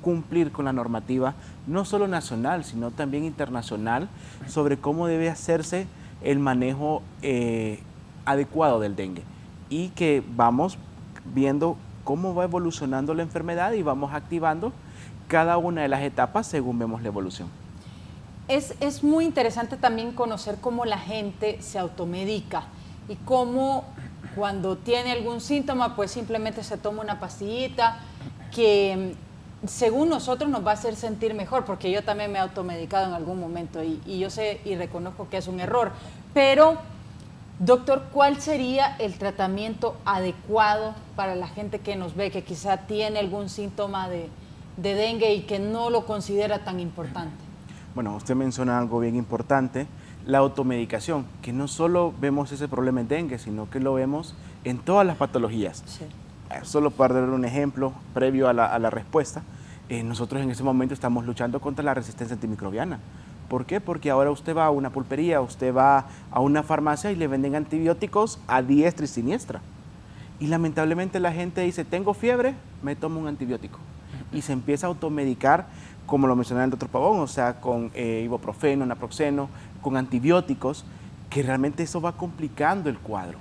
cumplir con la normativa, no solo nacional, sino también internacional, sobre cómo debe hacerse el manejo adecuado del dengue. Y que vamos viendo cómo va evolucionando la enfermedad y vamos activando cada una de las etapas según vemos la evolución. Es muy interesante también conocer cómo la gente se automedica y cómo cuando tiene algún síntoma pues simplemente se toma una pastillita que según nosotros nos va a hacer sentir mejor, porque yo también me he automedicado en algún momento y yo sé y reconozco que es un error. Pero, doctor, ¿cuál sería el tratamiento adecuado para la gente que nos ve, que quizá tiene algún síntoma de dengue y que no lo considera tan importante? Bueno, usted menciona algo bien importante, la automedicación, que no solo vemos ese problema en dengue, sino que lo vemos en todas las patologías. Sí. Solo para dar un ejemplo previo a la respuesta, nosotros en este momento estamos luchando contra la resistencia antimicrobiana. ¿Por qué? Porque ahora usted va a una pulpería, usted va a una farmacia y le venden antibióticos a diestra y siniestra. Y lamentablemente la gente dice, tengo fiebre, me tomo un antibiótico. Y se empieza a automedicar, como lo mencionaba el doctor Pavón, o sea, con ibuprofeno, naproxeno, con antibióticos, que realmente eso va complicando el cuadro.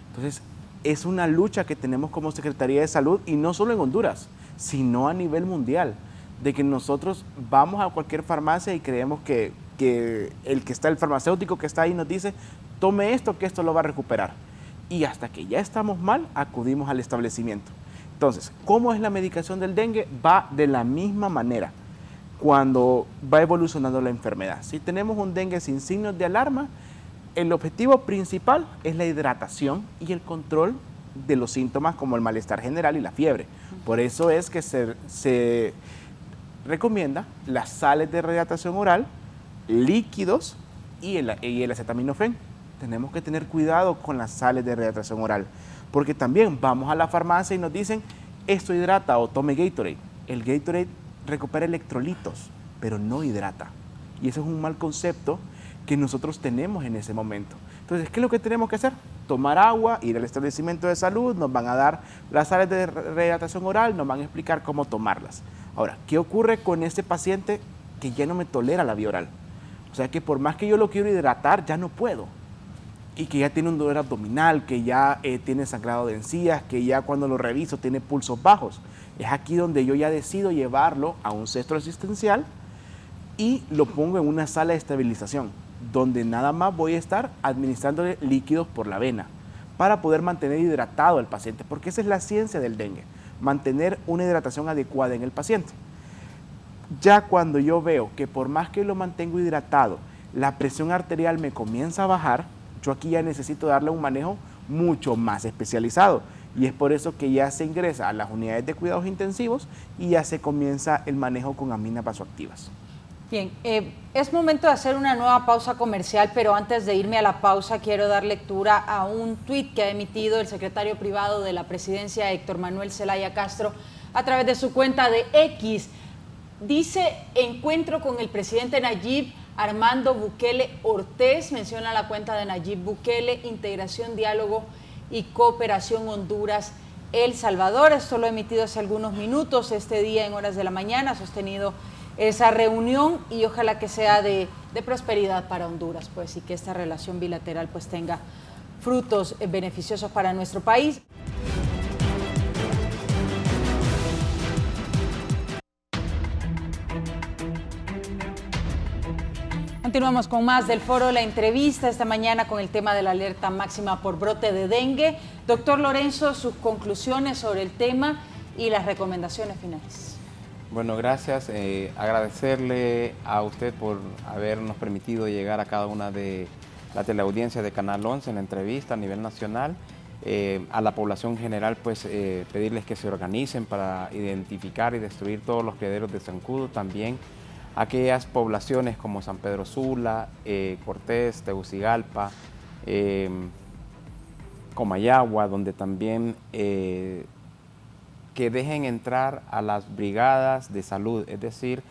Entonces, es una lucha que tenemos como Secretaría de Salud, y no solo en Honduras, sino a nivel mundial, de que nosotros vamos a cualquier farmacia y creemos que el farmacéutico que está ahí nos dice, tome esto, que esto lo va a recuperar. Y hasta que ya estamos mal, acudimos al establecimiento. Entonces, ¿cómo es la medicación del dengue? Va de la misma manera cuando va evolucionando la enfermedad. Si tenemos un dengue sin signos de alarma, el objetivo principal es la hidratación y el control de los síntomas como el malestar general y la fiebre. Por eso es que se recomienda las sales de rehidratación oral, líquidos y el acetaminofén. Tenemos que tener cuidado con las sales de rehidratación oral, porque también vamos a la farmacia y nos dicen, esto hidrata o tome Gatorade. El Gatorade recupera electrolitos, pero no hidrata. Y eso es un mal concepto que nosotros tenemos en ese momento. Entonces, ¿qué es lo que tenemos que hacer? Tomar agua, ir al establecimiento de salud, nos van a dar las sales de rehidratación oral, nos van a explicar cómo tomarlas. Ahora, ¿qué ocurre con este paciente que ya no me tolera la vía oral? O sea, que por más que yo lo quiero hidratar, ya no puedo. Y que ya tiene un dolor abdominal, que ya tiene sangrado de encías, que ya cuando lo reviso tiene pulsos bajos. Es aquí donde yo ya decido llevarlo a un centro asistencial y lo pongo en una sala de estabilización, donde nada más voy a estar administrándole líquidos por la vena para poder mantener hidratado al paciente, porque esa es la ciencia del dengue, mantener una hidratación adecuada en el paciente. Ya cuando yo veo que por más que lo mantengo hidratado, la presión arterial me comienza a bajar, yo aquí ya necesito darle un manejo mucho más especializado, y es por eso que ya se ingresa a las unidades de cuidados intensivos y ya se comienza el manejo con aminas vasoactivas. Bien, es momento de hacer una nueva pausa comercial, pero antes de irme a la pausa quiero dar lectura a un tuit que ha emitido el secretario privado de la presidencia, Héctor Manuel Zelaya Castro, a través de su cuenta de X. Dice, encuentro con el presidente Nayib Armando Bukele Ortiz, menciona la cuenta de Nayib Bukele, integración, diálogo y cooperación Honduras-El Salvador. Esto lo he emitido hace algunos minutos, este día en horas de la mañana, ha sostenido esa reunión y ojalá que sea de prosperidad para Honduras, pues, y que esta relación bilateral pues tenga frutos beneficiosos para nuestro país. Continuamos con más del foro La Entrevista esta mañana con el tema de la alerta máxima por brote de dengue. Doctor Lorenzo, sus conclusiones sobre el tema y las recomendaciones finales. Bueno, gracias. Agradecerle a usted por habernos permitido llegar a cada una de la teleaudiencia de Canal 11 en la entrevista a nivel nacional. A la población general, pues pedirles que se organicen para identificar y destruir todos los criaderos de zancudo. También aquellas poblaciones como San Pedro Sula, Cortés, Tegucigalpa, Comayagua, donde también que dejen entrar a las brigadas de salud, es decir,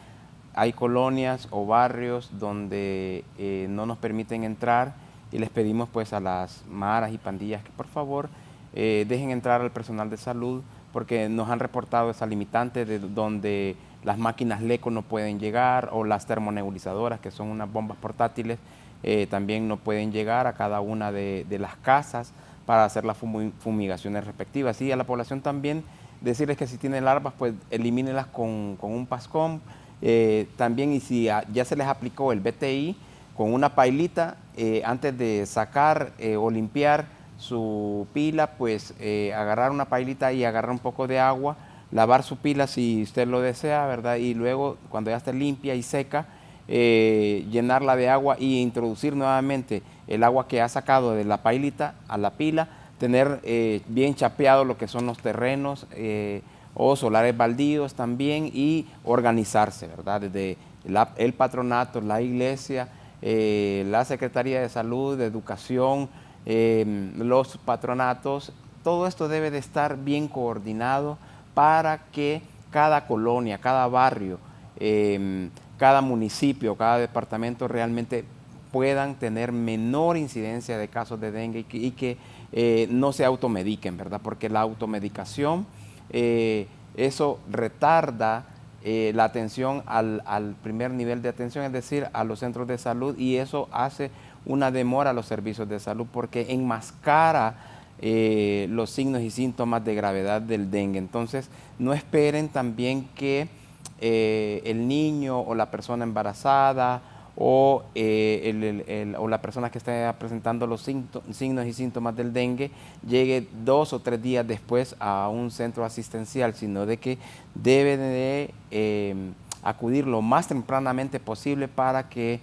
hay colonias o barrios donde no nos permiten entrar y les pedimos pues a las maras y pandillas que por favor dejen entrar al personal de salud, porque nos han reportado esa limitante de donde las máquinas LECO no pueden llegar, o las termonebulizadoras, que son unas bombas portátiles, también no pueden llegar a cada una de las casas para hacer las fumigaciones respectivas. Y a la población también decirles que si tienen larvas, pues elimínenlas con un pascón. También, y si ya se les aplicó el BTI, con una pailita, antes de sacar o limpiar su pila, pues agarrar una pailita y agarrar un poco de agua, lavar su pila si usted lo desea, ¿verdad? Y luego, cuando ya esté limpia y seca, llenarla de agua y introducir nuevamente el agua que ha sacado de la pailita a la pila, tener bien chapeado lo que son los terrenos o solares baldíos también, y organizarse, ¿verdad? Desde el patronato, la iglesia, la Secretaría de Salud, de Educación, los patronatos, todo esto debe de estar bien coordinado para que cada colonia, cada barrio, cada municipio, cada departamento realmente puedan tener menor incidencia de casos de dengue y que no se automediquen, ¿verdad? Porque la automedicación, eso retarda la atención al primer nivel de atención, es decir, a los centros de salud, y eso hace una demora a los servicios de salud porque enmascara los signos y síntomas de gravedad del dengue. Entonces, no esperen también que el niño o la persona embarazada o la persona que esté presentando los signos y síntomas del dengue llegue 2 o 3 días después a un centro asistencial, sino de que debe de acudir lo más tempranamente posible para que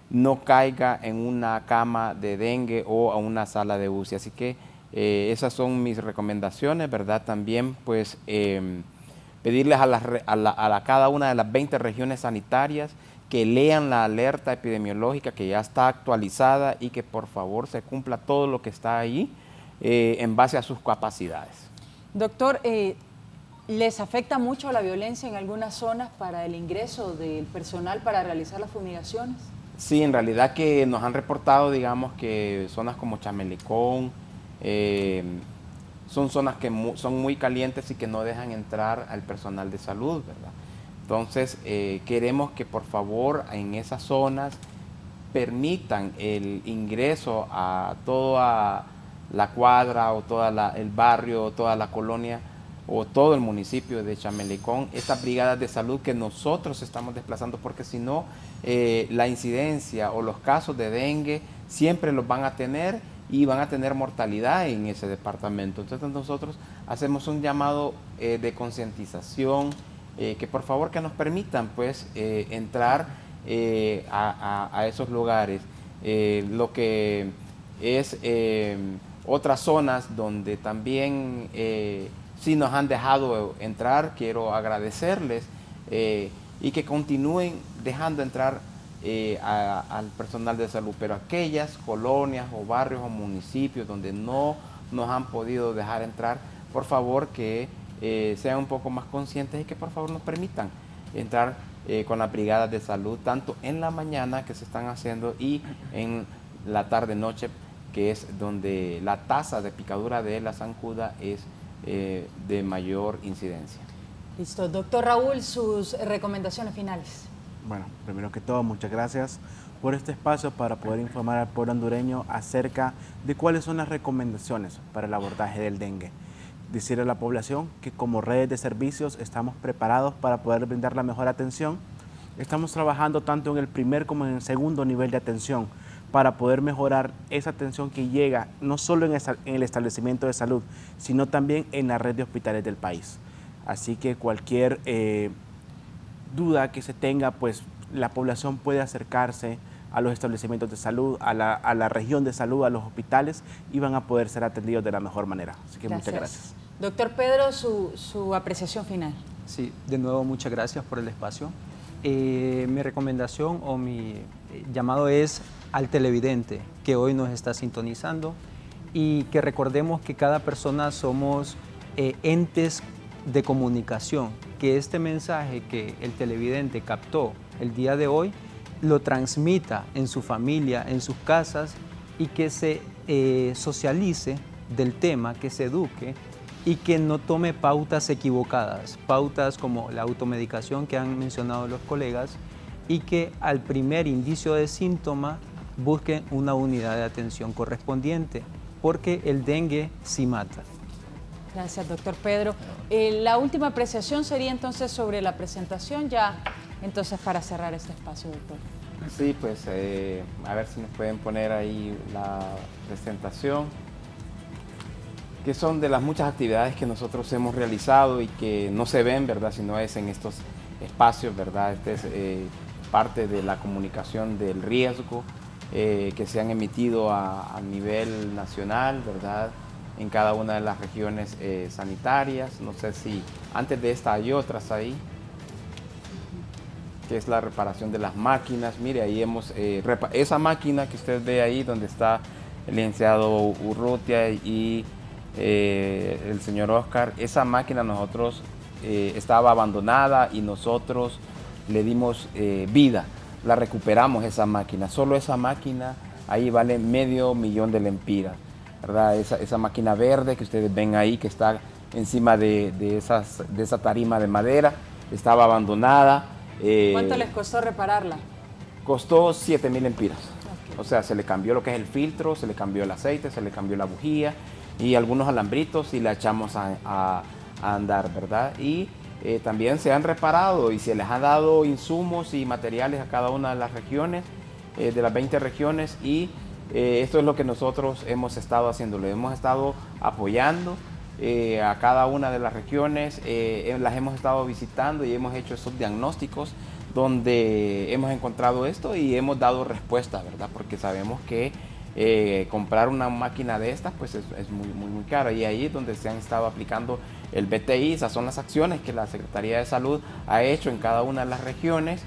no caiga en una cama de dengue o a una sala de UCI. Así que esas son mis recomendaciones, ¿verdad? También pues pedirles a cada una de las 20 regiones sanitarias que lean la alerta epidemiológica que ya está actualizada y que por favor se cumpla todo lo que está ahí en base a sus capacidades. Doctor, ¿les afecta mucho la violencia en algunas zonas para el ingreso del personal para realizar las fumigaciones? Sí, en realidad que nos han reportado, digamos, que zonas como Chamelecón son zonas que son muy calientes y que no dejan entrar al personal de salud, ¿verdad? Entonces, queremos que por favor en esas zonas permitan el ingreso a toda la cuadra o todo el barrio o toda la colonia o todo el municipio de Chamelecón, estas brigadas de salud que nosotros estamos desplazando, porque si no, la incidencia o los casos de dengue siempre los van a tener y van a tener mortalidad en ese departamento. Entonces nosotros hacemos un llamado de concientización, que por favor que nos permitan pues entrar a esos lugares. Lo que es otras zonas donde también sí nos han dejado entrar, quiero agradecerles y que continúen dejando entrar al personal de salud, pero aquellas colonias o barrios o municipios donde no nos han podido dejar entrar, por favor que sean un poco más conscientes y que por favor nos permitan entrar con las brigadas de salud, tanto en la mañana que se están haciendo y en la tarde-noche, que es donde la tasa de picadura de la zancuda es de mayor incidencia. Listo. Doctor Raúl, sus recomendaciones finales. Bueno, primero que todo, muchas gracias por este espacio para poder informar al pueblo hondureño acerca de cuáles son las recomendaciones para el abordaje del dengue. Decirle a la población que como redes de servicios estamos preparados para poder brindar la mejor atención. Estamos trabajando tanto en el primer como en el segundo nivel de atención para poder mejorar esa atención que llega no solo en el establecimiento de salud, sino también en la red de hospitales del país. Así que cualquier duda que se tenga, pues la población puede acercarse a los establecimientos de salud, a la región de salud, a los hospitales, y van a poder ser atendidos de la mejor manera. Así que muchas gracias. Doctor Pedro, su apreciación final. Sí, de nuevo muchas gracias por el espacio. Mi recomendación o mi llamado es al televidente que hoy nos está sintonizando y que recordemos que cada persona somos entes de comunicación, que este mensaje que el televidente captó el día de hoy lo transmita en su familia, en sus casas y que se socialice del tema, que se eduque y que no tome pautas equivocadas, pautas como la automedicación que han mencionado los colegas y que al primer indicio de síntoma busquen una unidad de atención correspondiente, porque el dengue sí mata. Gracias, doctor Pedro. La última apreciación sería entonces sobre la presentación, ya entonces para cerrar este espacio, doctor. Sí, pues a ver si nos pueden poner ahí la presentación, que son de las muchas actividades que nosotros hemos realizado y que no se ven, ¿verdad?, si no es en estos espacios, ¿verdad? Este es parte de la comunicación del riesgo que se han emitido a nivel nacional, ¿verdad?, en cada una de las regiones sanitarias. No sé si antes de esta hay otras ahí, que es la reparación de las máquinas. Mire, ahí hemos, esa máquina que usted ve ahí donde está el licenciado Urrutia y el señor Oscar, esa máquina nosotros estaba abandonada y nosotros le dimos vida, la recuperamos esa máquina. Solo esa máquina ahí vale $500,000 de lempiras, ¿verdad? Esa máquina verde que ustedes ven ahí, que está encima de esa tarima de madera, estaba abandonada. ¿Cuánto les costó repararla? Costó 7,000 lempiras. Okay. O sea, se le cambió lo que es el filtro, se le cambió el aceite, se le cambió la bujía y algunos alambritos y la echamos a andar, ¿verdad? Y también se han reparado y se les ha dado insumos y materiales a cada una de las regiones, de las 20 regiones, y esto es lo que nosotros hemos estado haciendo. Le hemos estado apoyando a cada una de las regiones, las hemos estado visitando y hemos hecho esos diagnósticos donde hemos encontrado esto y hemos dado respuesta, ¿verdad? Porque sabemos que comprar una máquina de estas pues es muy cara, y ahí es donde se han estado aplicando el BTI. Esas son las acciones que la Secretaría de Salud ha hecho en cada una de las regiones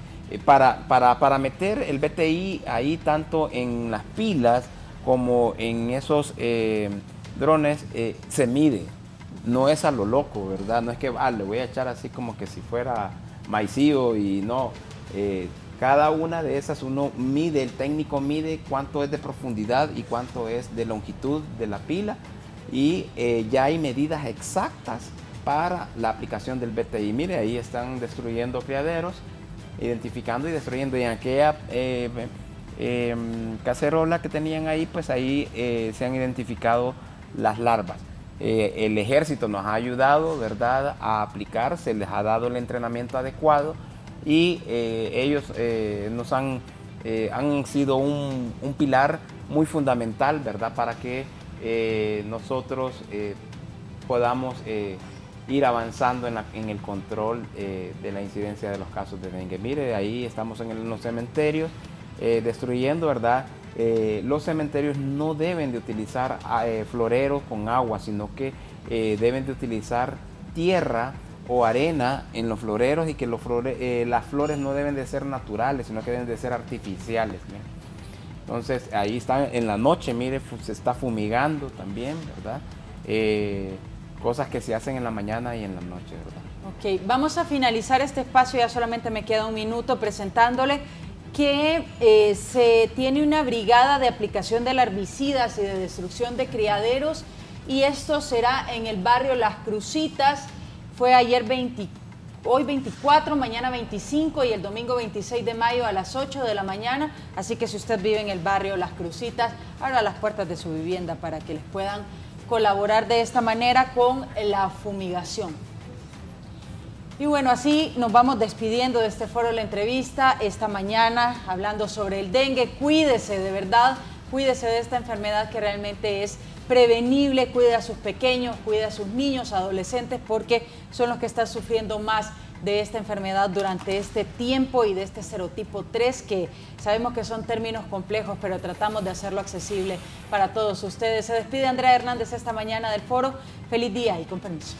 para meter el BTI ahí, tanto en las pilas como en esos drones. Se mide, no es a lo loco, ¿verdad? No es que le voy a echar así como que si fuera maicillo, y no. Cada una de esas uno mide, el técnico mide cuánto es de profundidad y cuánto es de longitud de la pila, y ya hay medidas exactas para la aplicación del BTI. Mire, ahí están destruyendo criaderos, identificando y destruyendo, y en aquella cacerola que tenían ahí, pues ahí se han identificado las larvas. El ejército nos ha ayudado, ¿verdad?, a aplicar, se les ha dado el entrenamiento adecuado, y ellos nos han sido un pilar muy fundamental, ¿verdad?, para que nosotros podamos ir avanzando en el control de la incidencia de los casos de dengue. Mire, ahí estamos en los cementerios destruyendo, ¿verdad? Los cementerios no deben de utilizar floreros con agua, sino que deben de utilizar tierra o arena en los floreros, y que las flores no deben de ser naturales, sino que deben de ser artificiales. ¿Mire? Entonces ahí está en la noche, mire, se está fumigando también, ¿verdad? Cosas que se hacen en la mañana y en la noche, ¿verdad? Ok, vamos a finalizar este espacio, ya solamente me queda un minuto, presentándole que se tiene una brigada de aplicación de herbicidas y de destrucción de criaderos, y esto será en el barrio Las Crucitas. Fue hoy 24, mañana 25 y el domingo 26 de mayo a las 8 de la mañana. Así que si usted vive en el barrio Las Crucitas, abra las puertas de su vivienda para que les puedan colaborar de esta manera con la fumigación. Y bueno, así nos vamos despidiendo de este foro de la entrevista esta mañana, hablando sobre el dengue. Cuídese, de verdad, cuídese de esta enfermedad que realmente es prevenible. Cuide a sus pequeños, cuide a sus niños, adolescentes, porque son los que están sufriendo más de esta enfermedad durante este tiempo, y de este serotipo 3, que sabemos que son términos complejos, pero tratamos de hacerlo accesible para todos ustedes. Se despide Andrea Hernández esta mañana del foro. Feliz día y con permiso.